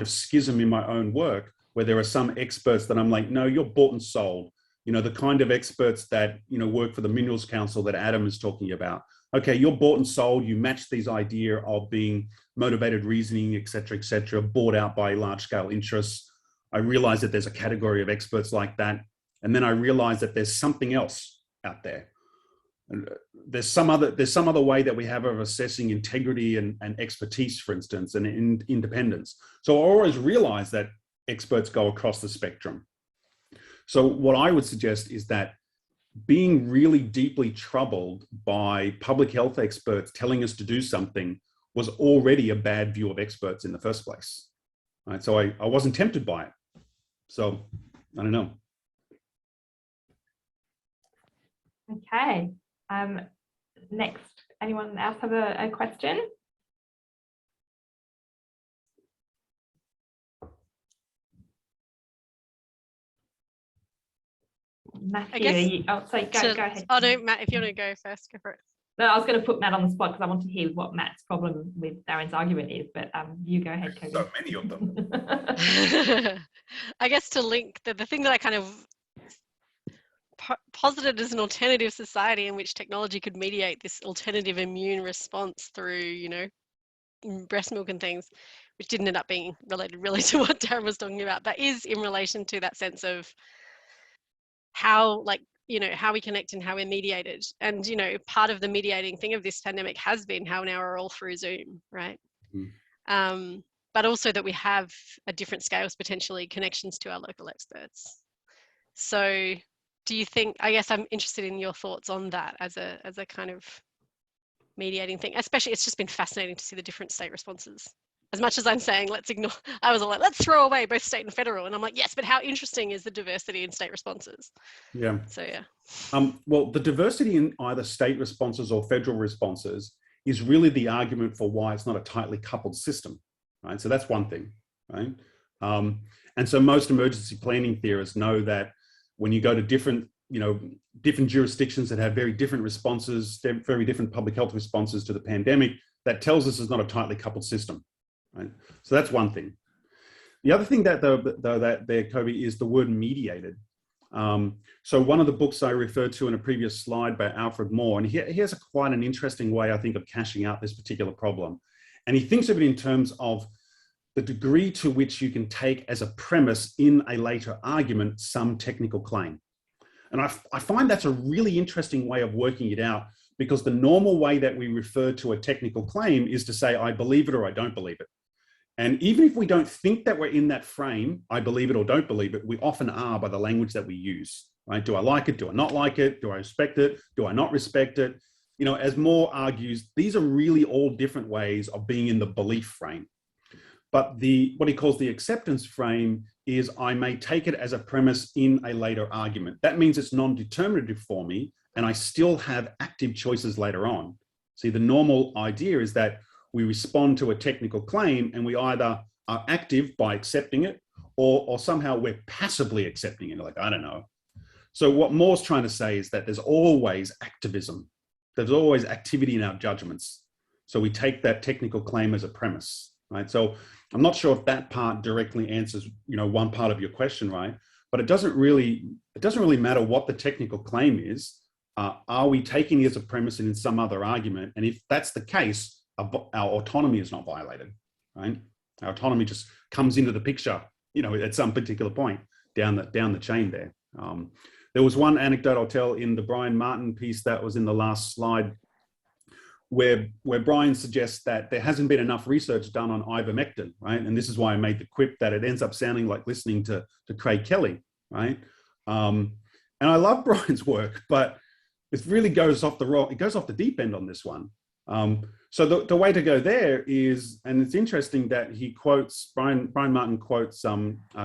schism in my own work, where there are some experts that I'm like, no, you're bought and sold. The kind of experts that, work for the Minerals Council that Adam is talking about. Okay, you're bought and sold. You match these idea of being motivated reasoning, et cetera, bought out by large scale interests. I realize that there's a category of experts like that. And then I realize that there's something else out there. And there's some other way that we have of assessing integrity and expertise, for instance, and independence. So I always realize that experts go across the spectrum. So what I would suggest is that being really deeply troubled by public health experts telling us to do something was already a bad view of experts in the first place. Right? So I wasn't tempted by it. So I don't know. Okay. Next, anyone else have a question? Matthew, I guess, go ahead. Oh no, Matt, if you want to go first, go for it. No, I was going to put Matt on the spot because I want to hear what Matt's problem with Darren's argument is, but you go ahead, Kobe. So many of them. I guess to link the thing that I kind of posited as an alternative society in which technology could mediate this alternative immune response through, breast milk and things, which didn't end up being related really to what Darren was talking about, but is in relation to that sense of how, how we connect and how we're mediated. And, part of the mediating thing of this pandemic has been how now we're all through Zoom, right? Mm. But also that we have at different scales, potentially connections to our local experts. So do you think, I guess I'm interested in your thoughts on that as a kind of mediating thing, especially it's just been fascinating to see the different state responses. As much as I'm saying, let's ignore, I was all like, let's throw away both state and federal. And I'm like, yes, but how interesting is the diversity in state responses? Yeah. So, yeah. Well, the diversity in either state responses or federal responses is really the argument for why it's not a tightly coupled system, right? So that's one thing, right? And so most emergency planning theorists know that when you go to different jurisdictions that have very different responses, very different public health responses to the pandemic, that tells us it's not a tightly coupled system. Right. So that's one thing. The other thing that Kobe, is the word mediated. So one of the books I referred to in a previous slide by Alfred Moore, and he has quite an interesting way, I think, of cashing out this particular problem. And he thinks of it in terms of the degree to which you can take as a premise in a later argument some technical claim. And I find that's a really interesting way of working it out, because the normal way that we refer to a technical claim is to say, I believe it or I don't believe it. And even if we don't think that we're in that frame, I believe it or don't believe it, we often are by the language that we use, right? Do I like it? Do I not like it? Do I respect it? Do I not respect it? As Moore argues, these are really all different ways of being in the belief frame. But what he calls the acceptance frame is I may take it as a premise in a later argument. That means it's non-determinative for me, and I still have active choices later on. See, the normal idea is that we respond to a technical claim and we either are active by accepting it, or somehow we're passively accepting it. Like, I don't know. So what Moore's trying to say is that there's always activism. There's always activity in our judgments. So we take that technical claim as a premise, right? So I'm not sure if that part directly answers, one part of your question, right? But it doesn't really matter what the technical claim is. Are we taking it as a premise and in some other argument? And if that's the case, our autonomy is not violated, right? Our autonomy just comes into the picture, at some particular point down the chain there. There was one anecdote I'll tell in the Brian Martin piece that was in the last slide, where Brian suggests that there hasn't been enough research done on ivermectin, right? And this is why I made the quip that it ends up sounding like listening to Craig Kelly, right? And I love Brian's work, but it really goes off the deep end on this one. So the way to go there is, and it's interesting that he quotes, Brian Martin quotes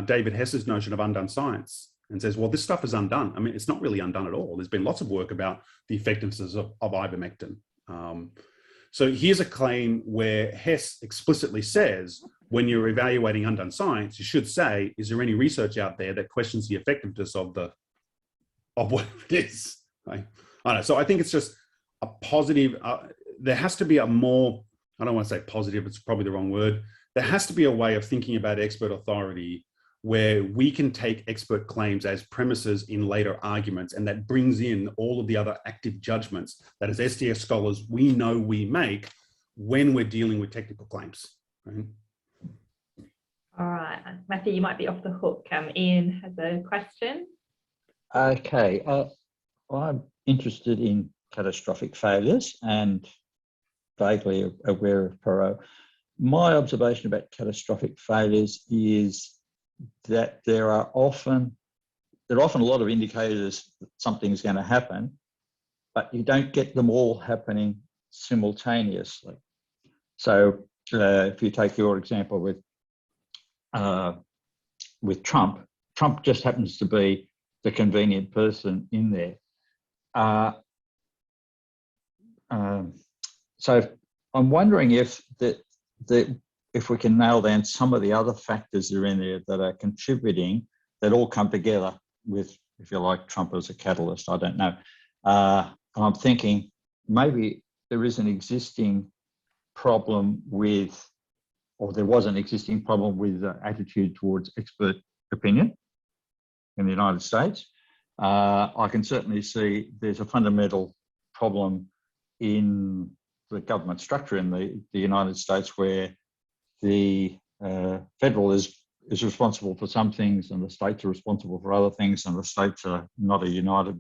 David Hess's notion of undone science and says, well, this stuff is undone. I mean, it's not really undone at all. There's been lots of work about the effectiveness of ivermectin. So here's a claim where Hess explicitly says, when you're evaluating undone science, you should say, is there any research out there that questions the effectiveness of what it is? Right? I don't know. So I think it's just a positive, there has to be a more, I don't want to say positive, it's probably the wrong word. There has to be a way of thinking about expert authority where we can take expert claims as premises in later arguments, and that brings in all of the other active judgments that as STS scholars, we know we make when we're dealing with technical claims. Right? All right, Matthew, you might be off the hook. Ian has a question. Okay, I'm interested in catastrophic failures and vaguely aware of Perot. My observation about catastrophic failures is that there are often a lot of indicators that something's going to happen, but you don't get them all happening simultaneously. So if you take your example with Trump just happens to be the convenient person in there. So I'm wondering if if we can nail down some of the other factors that are in there that are contributing, that all come together with, if you like, Trump as a catalyst. I don't know. And I'm thinking maybe there is an existing problem with, or there was an existing problem with the attitude towards expert opinion in the United States. I can certainly see there's a fundamental problem in the government structure in the United States, where the federal is responsible for some things and the states are responsible for other things, and the states are not a united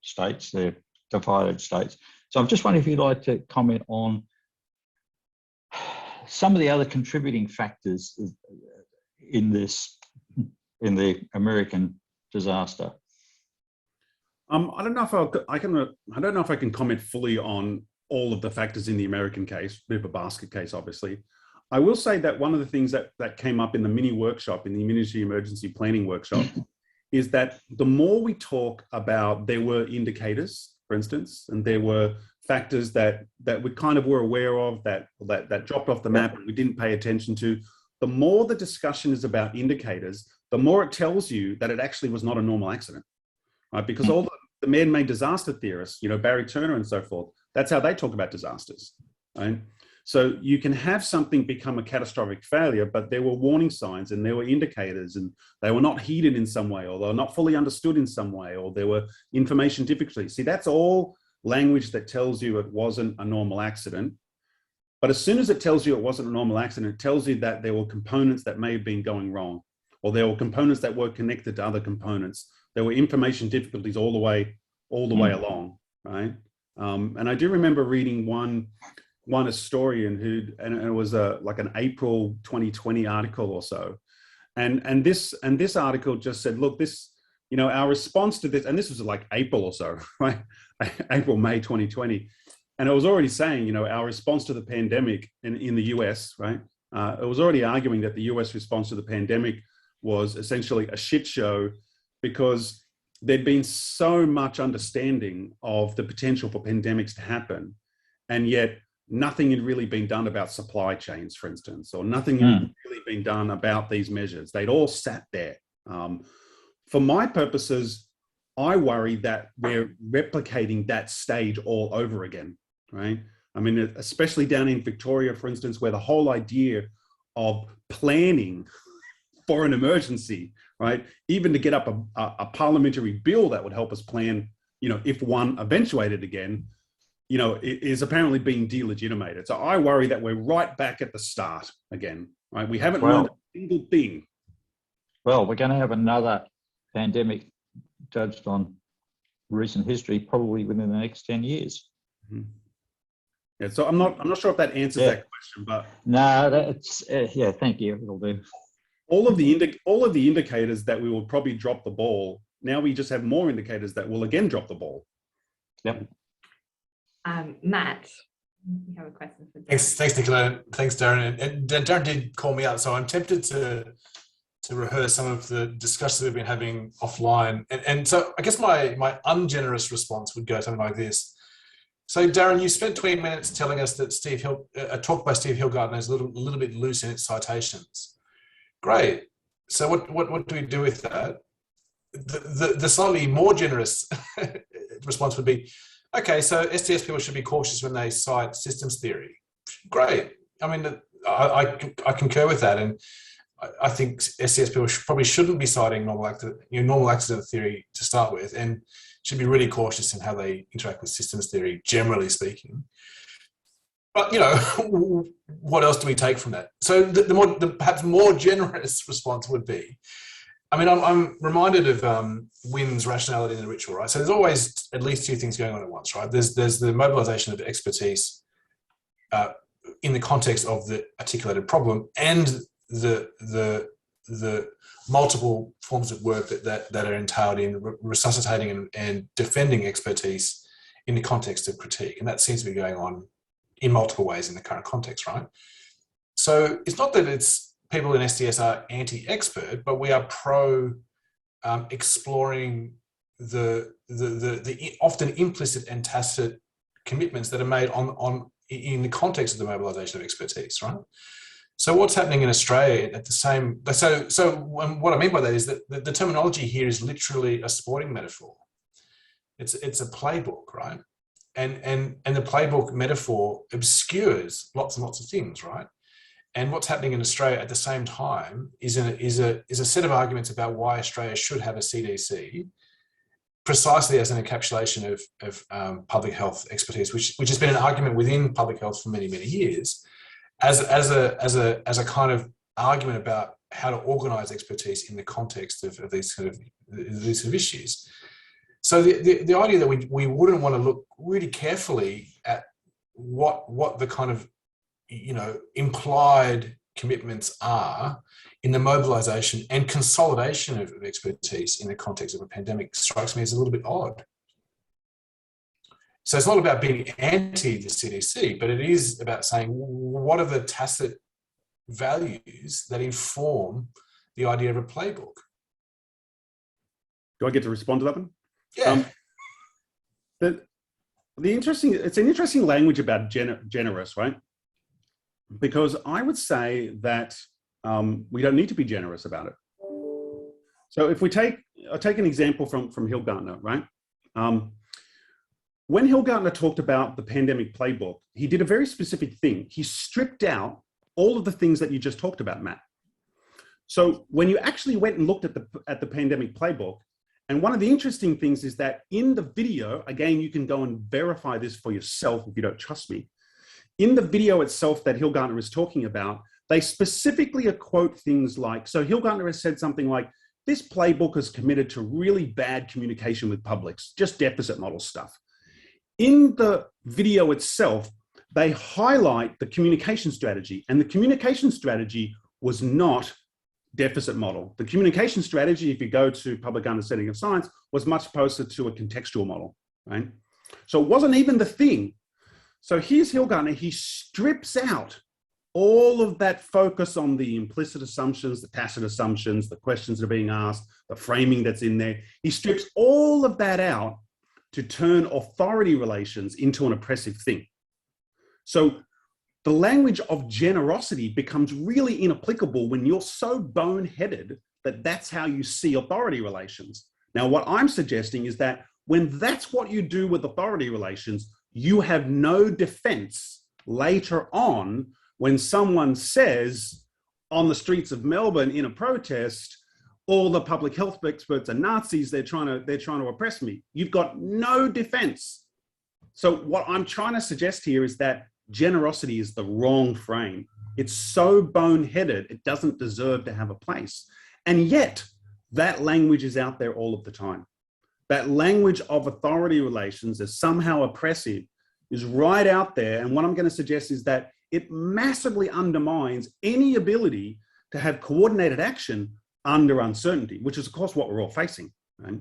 states, they're divided states. So I'm just wondering if you'd like to comment on some of the other contributing factors in the American disaster. I don't know if I can comment fully on all of the factors in the American case, a bit of a basket case, obviously. I will say that one of the things that came up in the mini workshop, in the Ministry Emergency Planning workshop, is that the more we talk about, there were indicators, for instance, and there were factors that we kind of were aware of that dropped off the map and we didn't pay attention to. The more the discussion is about indicators, the more it tells you that it actually was not a normal accident, right? Because all the man-made disaster theorists, Barry Turner and so forth, that's how they talk about disasters, right? So you can have something become a catastrophic failure, but there were warning signs and there were indicators, and they were not heeded in some way, or they were not fully understood in some way, or there were information difficulties. See, that's all language that tells you it wasn't a normal accident. But as soon as it tells you it wasn't a normal accident, it tells you that there were components that may have been going wrong, or there were components that were connected to other components. There were information difficulties all the way along, right? And I do remember reading one historian and it was like an April 2020 article or so, and this article just said, look, this, our response to this, and this was like April or so, right? April, May 2020, and it was already saying, our response to the pandemic in the US, right? It was already arguing that the US response to the pandemic was essentially a shit show, because there'd been so much understanding of the potential for pandemics to happen, and yet nothing had really been done about supply chains, for instance, or nothing had really really been done about these measures. They'd all sat there. For my purposes, I worry that we're replicating that stage all over again, right? I mean, especially down in Victoria, for instance, where the whole idea of planning for an emergency, right? Even to get up a parliamentary bill that would help us plan, you know, if one eventuated again, you know, is apparently being delegitimated. So I worry that we're right back at the start again, right? We haven't learned a single thing. Well, we're going to have another pandemic judged on recent history, probably within the next 10 years. Mm-hmm. Yeah, so I'm not sure if that answers that question, but no, that's yeah. Thank you. It'll do. All of the indicators that we will probably drop the ball. Now we just have more indicators that will again drop the ball. Yep. Matt, you have a question for Darren. Thanks, Nicola. Thanks, Darren. And Darren did call me out, so I'm tempted to rehearse some of the discussions we've been having offline. And so I guess my ungenerous response would go something like this. So Darren, you spent 20 minutes telling us that a talk by Steve Hillgartner is a little bit loose in its citations. Great. So what do we do with that? The slightly more generous response would be, okay, so STS people should be cautious when they cite systems theory. Great. I mean, I concur with that, and I think STS people probably shouldn't be citing normal accident theory to start with, and should be really cautious in how they interact with systems theory, generally speaking. But, you know, what else do we take from that? So the perhaps more generous response would be, I mean, I'm reminded of Wynn's rationality in the ritual, right? So there's always at least two things going on at once, right? There's the mobilization of expertise in the context of the articulated problem, and the multiple forms of work that are entailed in resuscitating and defending expertise in the context of critique. And that seems to be going on in multiple ways in the current context, right? So it's not that it's people in STS are anti-expert, but we are pro exploring the often implicit and tacit commitments that are made in the context of the mobilization of expertise, right? So what's happening in Australia at the same, so what I mean by that is that the terminology here is literally a sporting metaphor. It's a playbook, right? And the playbook metaphor obscures lots and lots of things, right? And what's happening in Australia at the same time is a set of arguments about why Australia should have a CDC, precisely as an encapsulation of public health expertise, which has been an argument within public health for many, many years, as a kind of argument about how to organise expertise in the context of these sort of issues. So the idea that we wouldn't want to look really carefully at what the kind of, you know, implied commitments are in the mobilisation and consolidation of expertise in the context of a pandemic strikes me as a little bit odd. So it's not about being anti the CDC, but it is about saying what are the tacit values that inform the idea of a playbook. Do I get to respond to that one? Yeah. It's an interesting language about generous, right? Because I would say that we don't need to be generous about it. So if I'll take an example from Hillgartner, right? When Hillgartner talked about the pandemic playbook, he did a very specific thing. He stripped out all of the things that you just talked about, Matt. So when you actually went and looked at the pandemic playbook, and one of the interesting things is that in the video, again, you can go and verify this for yourself if you don't trust me. In the video itself that Hillgartner is talking about, they specifically quote things like, so Hillgartner has said something like, this playbook is committed to really bad communication with publics, just deficit model stuff. In the video itself, they highlight the communication strategy, and the communication strategy was not deficit model. The communication strategy, if you go to Public Understanding of Science, was much closer to a contextual model, right? So it wasn't even the thing. So here's Hillgartner, he strips out all of that focus on the implicit assumptions, the tacit assumptions, the questions that are being asked, the framing that's in there. He strips all of that out to turn authority relations into an oppressive thing. So the language of generosity becomes really inapplicable when you're so boneheaded that that's how you see authority relations. Now, what I'm suggesting is that when that's what you do with authority relations, you have no defense later on when someone says on the streets of Melbourne in a protest, all the public health experts are Nazis, they're trying to oppress me. You've got no defense. So what I'm trying to suggest here is that generosity is the wrong frame. It's so boneheaded, it doesn't deserve to have a place. And yet, that language is out there all of the time. That language of authority relations as somehow oppressive is right out there. And what I'm going to suggest is that it massively undermines any ability to have coordinated action under uncertainty, which is, of course, what we're all facing. Right?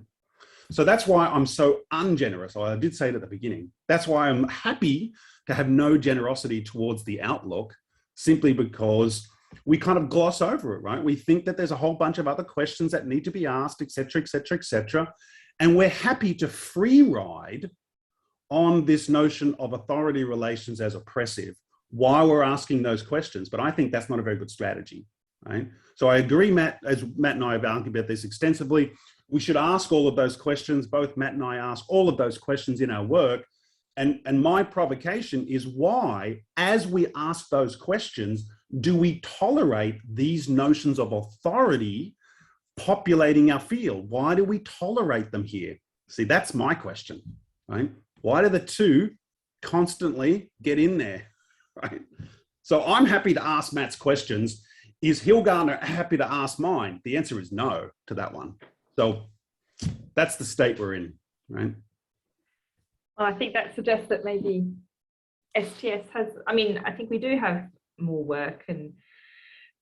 So that's why I'm so ungenerous. I did say it at the beginning. That's why I'm happy to have no generosity towards the outlook, simply because we kind of gloss over it, right? We think that there's a whole bunch of other questions that need to be asked, et cetera, et cetera, et cetera. And we're happy to free ride on this notion of authority relations as oppressive while we're asking those questions. But I think that's not a very good strategy, right? So I agree, Matt, as Matt and I have argued about this extensively, we should ask all of those questions. Both Matt and I ask all of those questions in our work. And my provocation is why, as we ask those questions, do we tolerate these notions of authority populating our field? Why do we tolerate them here? See, that's my question, right? Why do the two constantly get in there, right? So I'm happy to ask Matt's questions. Is Hilgarner happy to ask mine? The answer is no to that one. So that's the state we're in, right? Well, I think that suggests that maybe STS has, I mean, I think we do have more work and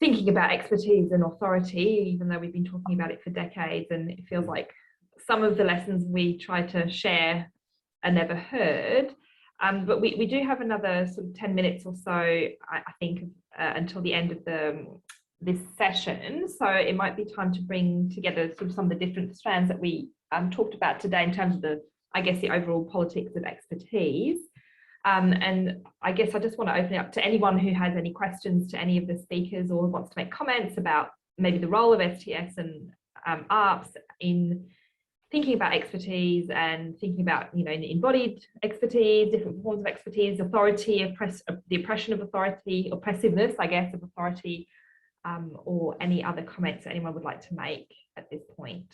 thinking about expertise and authority, even though we've been talking about it for decades, and it feels like some of the lessons we try to share are never heard. But we do have another sort of 10 minutes or so, I think, until the end of this session. So it might be time to bring together sort of some of the different strands that we talked about today in terms of the, I guess, the overall politics of expertise. And I guess I just want to open it up to anyone who has any questions to any of the speakers or wants to make comments about maybe the role of STS and ARPS in thinking about expertise and thinking about, you know, embodied expertise, different forms of expertise, authority, the oppression of authority, oppressiveness, I guess, of authority, or any other comments that anyone would like to make at this point.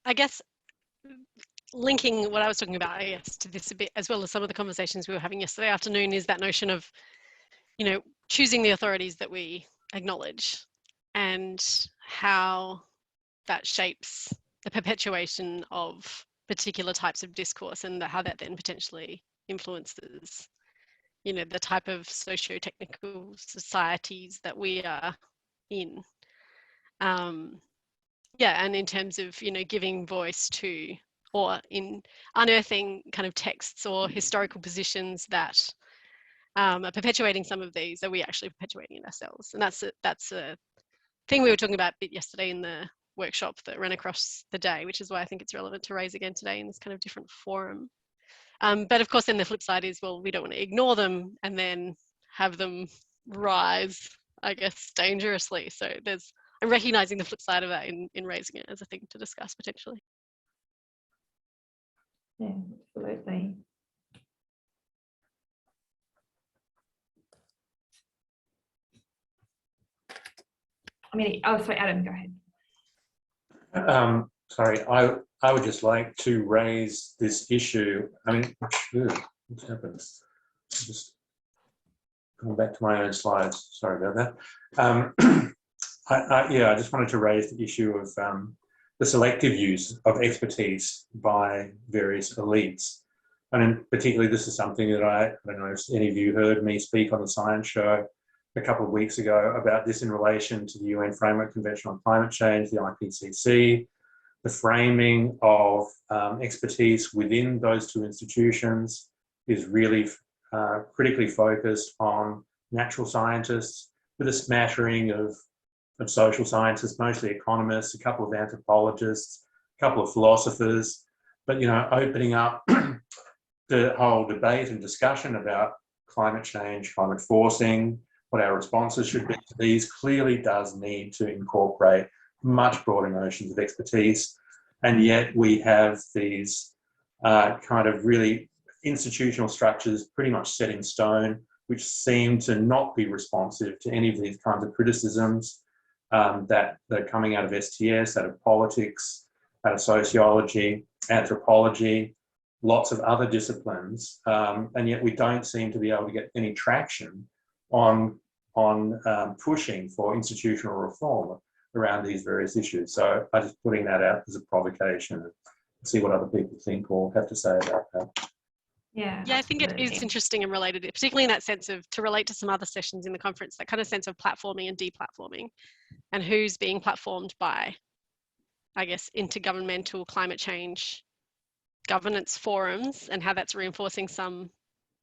I guess linking what I was talking about, I guess, to this a bit, as well as some of the conversations we were having yesterday afternoon, is that notion of, you know, choosing the authorities that we acknowledge and how that shapes the perpetuation of particular types of discourse, and how that then potentially influences, you know, the type of socio-technical societies that we are in. Yeah, and in terms of, you know, giving voice to, or in unearthing kind of texts or historical positions that are perpetuating some of these, are we actually perpetuating it ourselves? And that's a thing we were talking about a bit yesterday in the workshop that ran across the day, which is why I think it's relevant to raise again today in this kind of different forum. But of course, then the flip side is, well, we don't want to ignore them and then have them rise, I guess, dangerously. So I'm recognizing the flip side of that in raising it as a thing to discuss potentially. Yeah, absolutely. I mean, oh, sorry, Adam, go ahead. Sorry, I would just like to raise this issue. I mean, what happens? Just going back to my own slides. Sorry about that. I just wanted to raise the issue of the selective use of expertise by various elites. And particularly, this is something that I don't know if any of you heard me speak on the Science Show a couple of weeks ago about this in relation to the UN Framework Convention on Climate Change, the IPCC, the framing of expertise within those two institutions is really critically focused on natural scientists with a smattering of social scientists, mostly economists, a couple of anthropologists, a couple of philosophers, but, you know, opening up the whole debate and discussion about climate change, climate forcing, what our responses should be to these clearly does need to incorporate much broader notions of expertise. And yet we have these kind of really institutional structures pretty much set in stone, which seem to not be responsive to any of these kinds of criticisms that are coming out of STS, out of politics, out of sociology, anthropology, lots of other disciplines, and yet we don't seem to be able to get any traction on pushing for institutional reform around these various issues. So I'm just putting that out as a provocation and see what other people think or have to say about that. Yeah, I think it is absolutely. interesting and related, particularly in that sense of, to relate to some other sessions in the conference, that kind of sense of platforming and deplatforming, and who's being platformed by, I guess, intergovernmental climate change governance forums, and how that's reinforcing some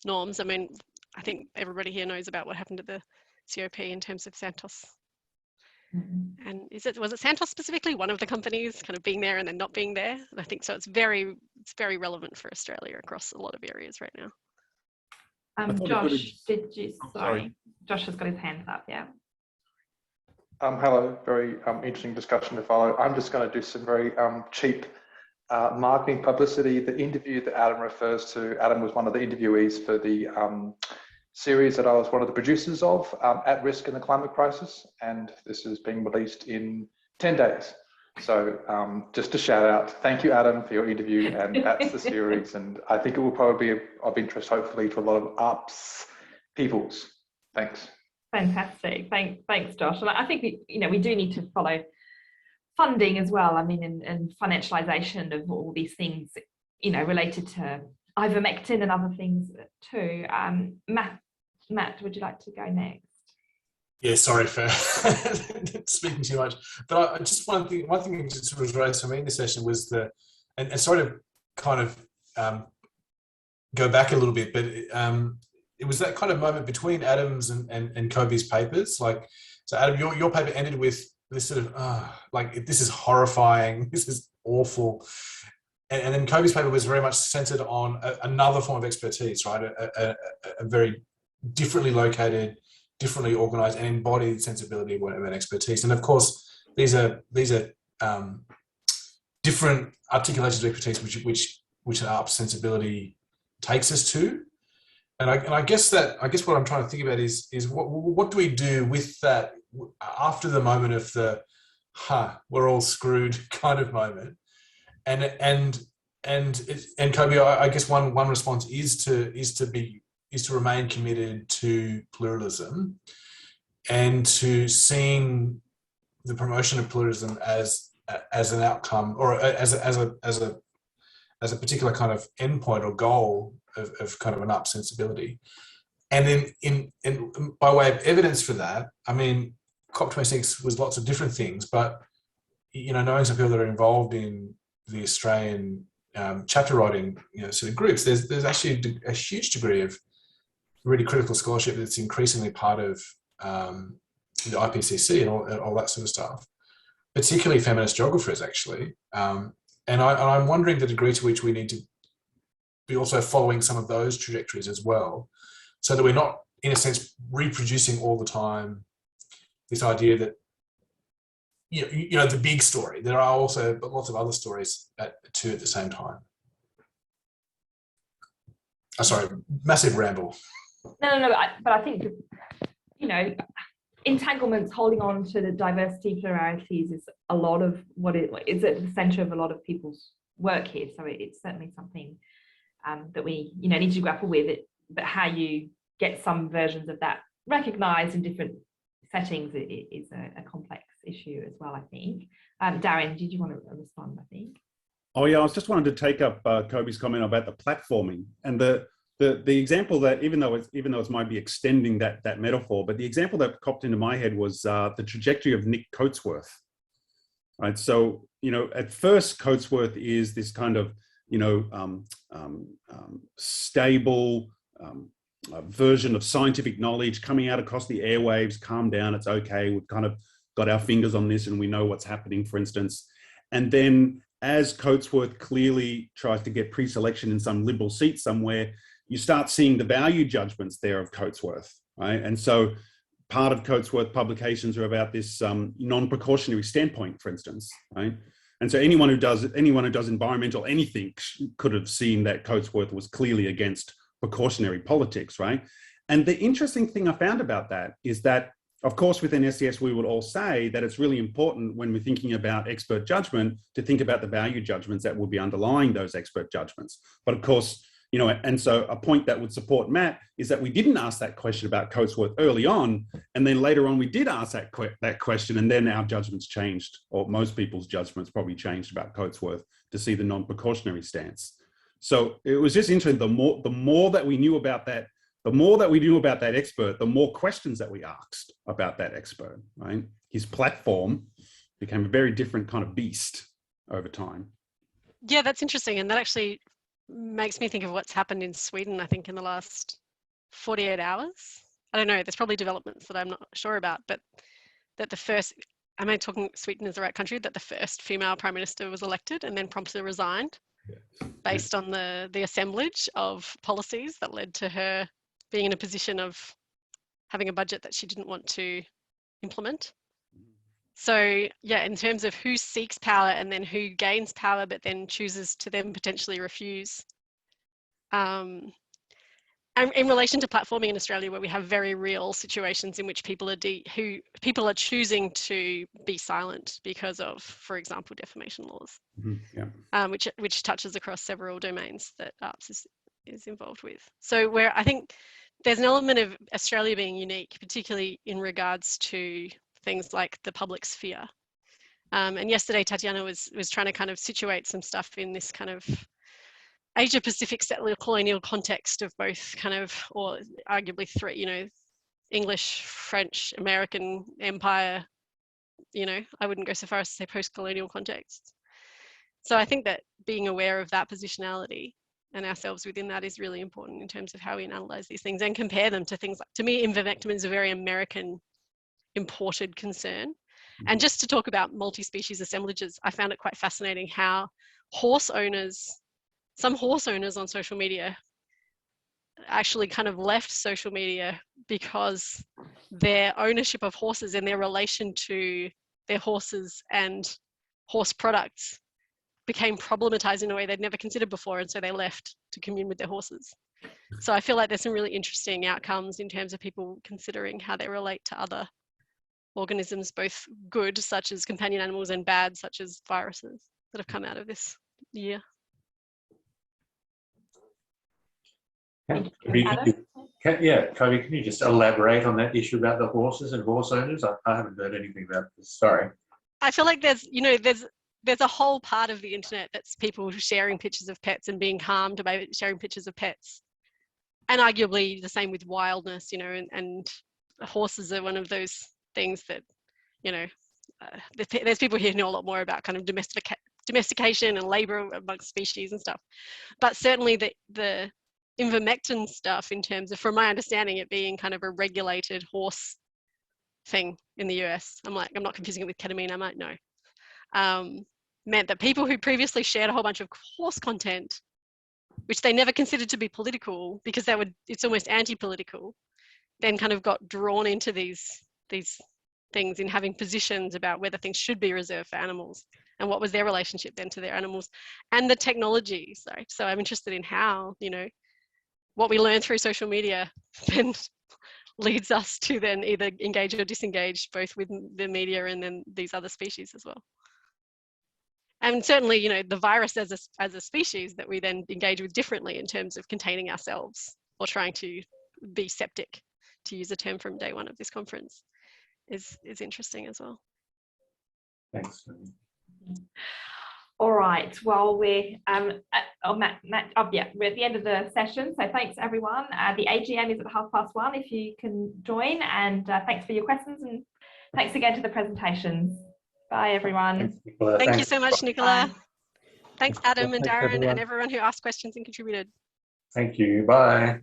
norms. I mean, I think everybody here knows about what happened to the COP in terms of Santos. And was it Santos specifically, one of the companies kind of being there and then not being there? And I think so. It's very relevant for Australia across a lot of areas right now. Josh, Josh has got his hands up. Yeah. Hello, very interesting discussion to follow. I'm just going to do some very cheap marketing publicity. The interview that Adam refers to, Adam was one of the interviewees for the series that I was one of the producers of, At Risk in the Climate Crisis, and this is being released in 10 days. So just a shout out, thank you Adam for your interview, and that's the series, and I think it will probably be of interest hopefully to a lot of ARPS peoples. Thanks. Fantastic, thanks Josh. And I think we do need to follow funding as well. I mean, and financialization of all these things, related to ivermectin and other things too. Matt, would you like to go next? Yeah, sorry for speaking too much, but I just one thing that just was raised for me in this session was and sorry to kind of go back a little bit, but it was that kind of moment between Adam's and Kobe's papers. Like, so Adam, your paper ended with this sort of like, this is horrifying, this is awful. And then Kobe's paper was very much centered on another form of expertise, right? A very differently located, differently organized and embodied sensibility about expertise. And of course, these are different articulations of expertise which ARP sensibility takes us to. And I guess what I'm trying to think about is what do we do with that after the moment of the we're all screwed kind of moment. And Kobe, I guess one response is to remain committed to pluralism and to seeing the promotion of pluralism as an outcome, or as a particular kind of endpoint or goal of kind of an ARP sensibility. And then in by way of evidence for that, I mean, COP26 was lots of different things, but knowing some people that are involved in the Australian chapter writing, sort of groups, there's actually a huge degree of really critical scholarship that's increasingly part of the IPCC and all that sort of stuff, particularly feminist geographers, actually. And I'm wondering the degree to which we need to be also following some of those trajectories as well, so that we're not, in a sense, reproducing all the time this idea that the big story. There are also lots of other stories too at the same time. Sorry, massive ramble. No, but I think, entanglements, holding on to the diversity, pluralities is a lot of what is at the center of a lot of people's work here. So it's certainly something that we, need to grapple with it, but how you get some versions of that recognized in different settings is a complex issue as well, I think. Darren, did you want to respond, I think? Oh yeah, I was just wanted to take up Kobe's comment about the platforming and the example that even though it might be extending that metaphor, but the example that popped into my head was the trajectory of Nick Coatsworth, right? So at first Coatsworth is this kind of stable version of scientific knowledge coming out across the airwaves. Calm down, it's okay. We've kind of got our fingers on this and we know what's happening, for instance. And then as Coatsworth clearly tries to get pre-selection in some Liberal seat somewhere, you start seeing the value judgments there of Coatsworth, right? And so part of Coatsworth publications are about this non-precautionary standpoint, for instance, right? And so anyone who does environmental anything could have seen that Coatsworth was clearly against precautionary politics, right? And the interesting thing I found about that is that, of course, within SES, we would all say that it's really important when we're thinking about expert judgment to think about the value judgments that will be underlying those expert judgments. But of course, you know, and so a point that would support Matt is that we didn't ask that question about Coatsworth early on, and then later on we did ask that question, and then our judgments changed, or most people's judgments probably changed about Coatsworth to see the non-precautionary stance. So it was just interesting. The more that we knew about that, expert, the more questions that we asked about that expert, right? His platform became a very different kind of beast over time. Yeah, that's interesting. And that actually makes me think of what's happened in Sweden, I think, in the last 48 hours. I don't know, there's probably developments that I'm not sure about, but that the first, am I talking Sweden is the right country, that the first female prime minister was elected and then promptly resigned based on the assemblage of policies that led to her being in a position of having a budget that she didn't want to implement. So yeah, in terms of who seeks power and then who gains power, but then chooses to then potentially refuse. And in relation to platforming in Australia, where we have very real situations in which people are choosing to be silent because of, for example, defamation laws, which touches across several domains that ARPS is involved with. So where I think there's an element of Australia being unique, particularly in regards to things like the public sphere. And yesterday, Tatiana was trying to kind of situate some stuff in this kind of Asia-Pacific settler colonial context of both kind of, or arguably three, you know, English, French, American empire, you know, I wouldn't go so far as to say post-colonial context. So I think that being aware of that positionality and ourselves within that is really important in terms of how we analyze these things and compare them to things like, to me, ivermectin is a very American imported concern. And just to talk about multi-species assemblages, I found it quite fascinating how some horse owners on social media actually kind of left social media because their ownership of horses and their relation to their horses and horse products became problematized in a way they'd never considered before, and so they left to commune with their horses. So I feel like there's some really interesting outcomes in terms of people considering how they relate to other organisms, both good, such as companion animals, and bad, such as viruses, that have come out of this year. Kobe, can you just elaborate on that issue about the horses and horse owners? I haven't heard anything about this. Sorry. I feel like there's a whole part of the internet that's people sharing pictures of pets and being harmed about sharing pictures of pets, and arguably the same with wildness, you know, and horses are one of those things that, you know, there's people here who know a lot more about kind of domestication and labor amongst species and stuff. But certainly the ivermectin stuff, in terms of, from my understanding, it being kind of a regulated horse thing in the US, I'm not confusing it with ketamine, I might know, meant that people who previously shared a whole bunch of horse content, which they never considered to be political because it's almost anti-political, then kind of got drawn into these things in having positions about whether things should be reserved for animals and what was their relationship then to their animals and the technologies. Right? So I'm interested in how, you know, what we learn through social media then leads us to then either engage or disengage both with the media and then these other species as well. And certainly, you know, the virus as a species that we then engage with differently in terms of containing ourselves or trying to be septic, to use a term from day one of this conference, is interesting as well. Thanks. All right. Well, we're we're at the end of the session. So thanks everyone. The AGM is at 1:30 if you can join, and thanks for your questions, and thanks again to the presentations. Bye everyone. Thanks, Nicola. Thank you so much, Nicola. Bye. Thanks Adam and Thanks, Darren everyone. and everyone who asked questions and contributed. Thank you. Bye.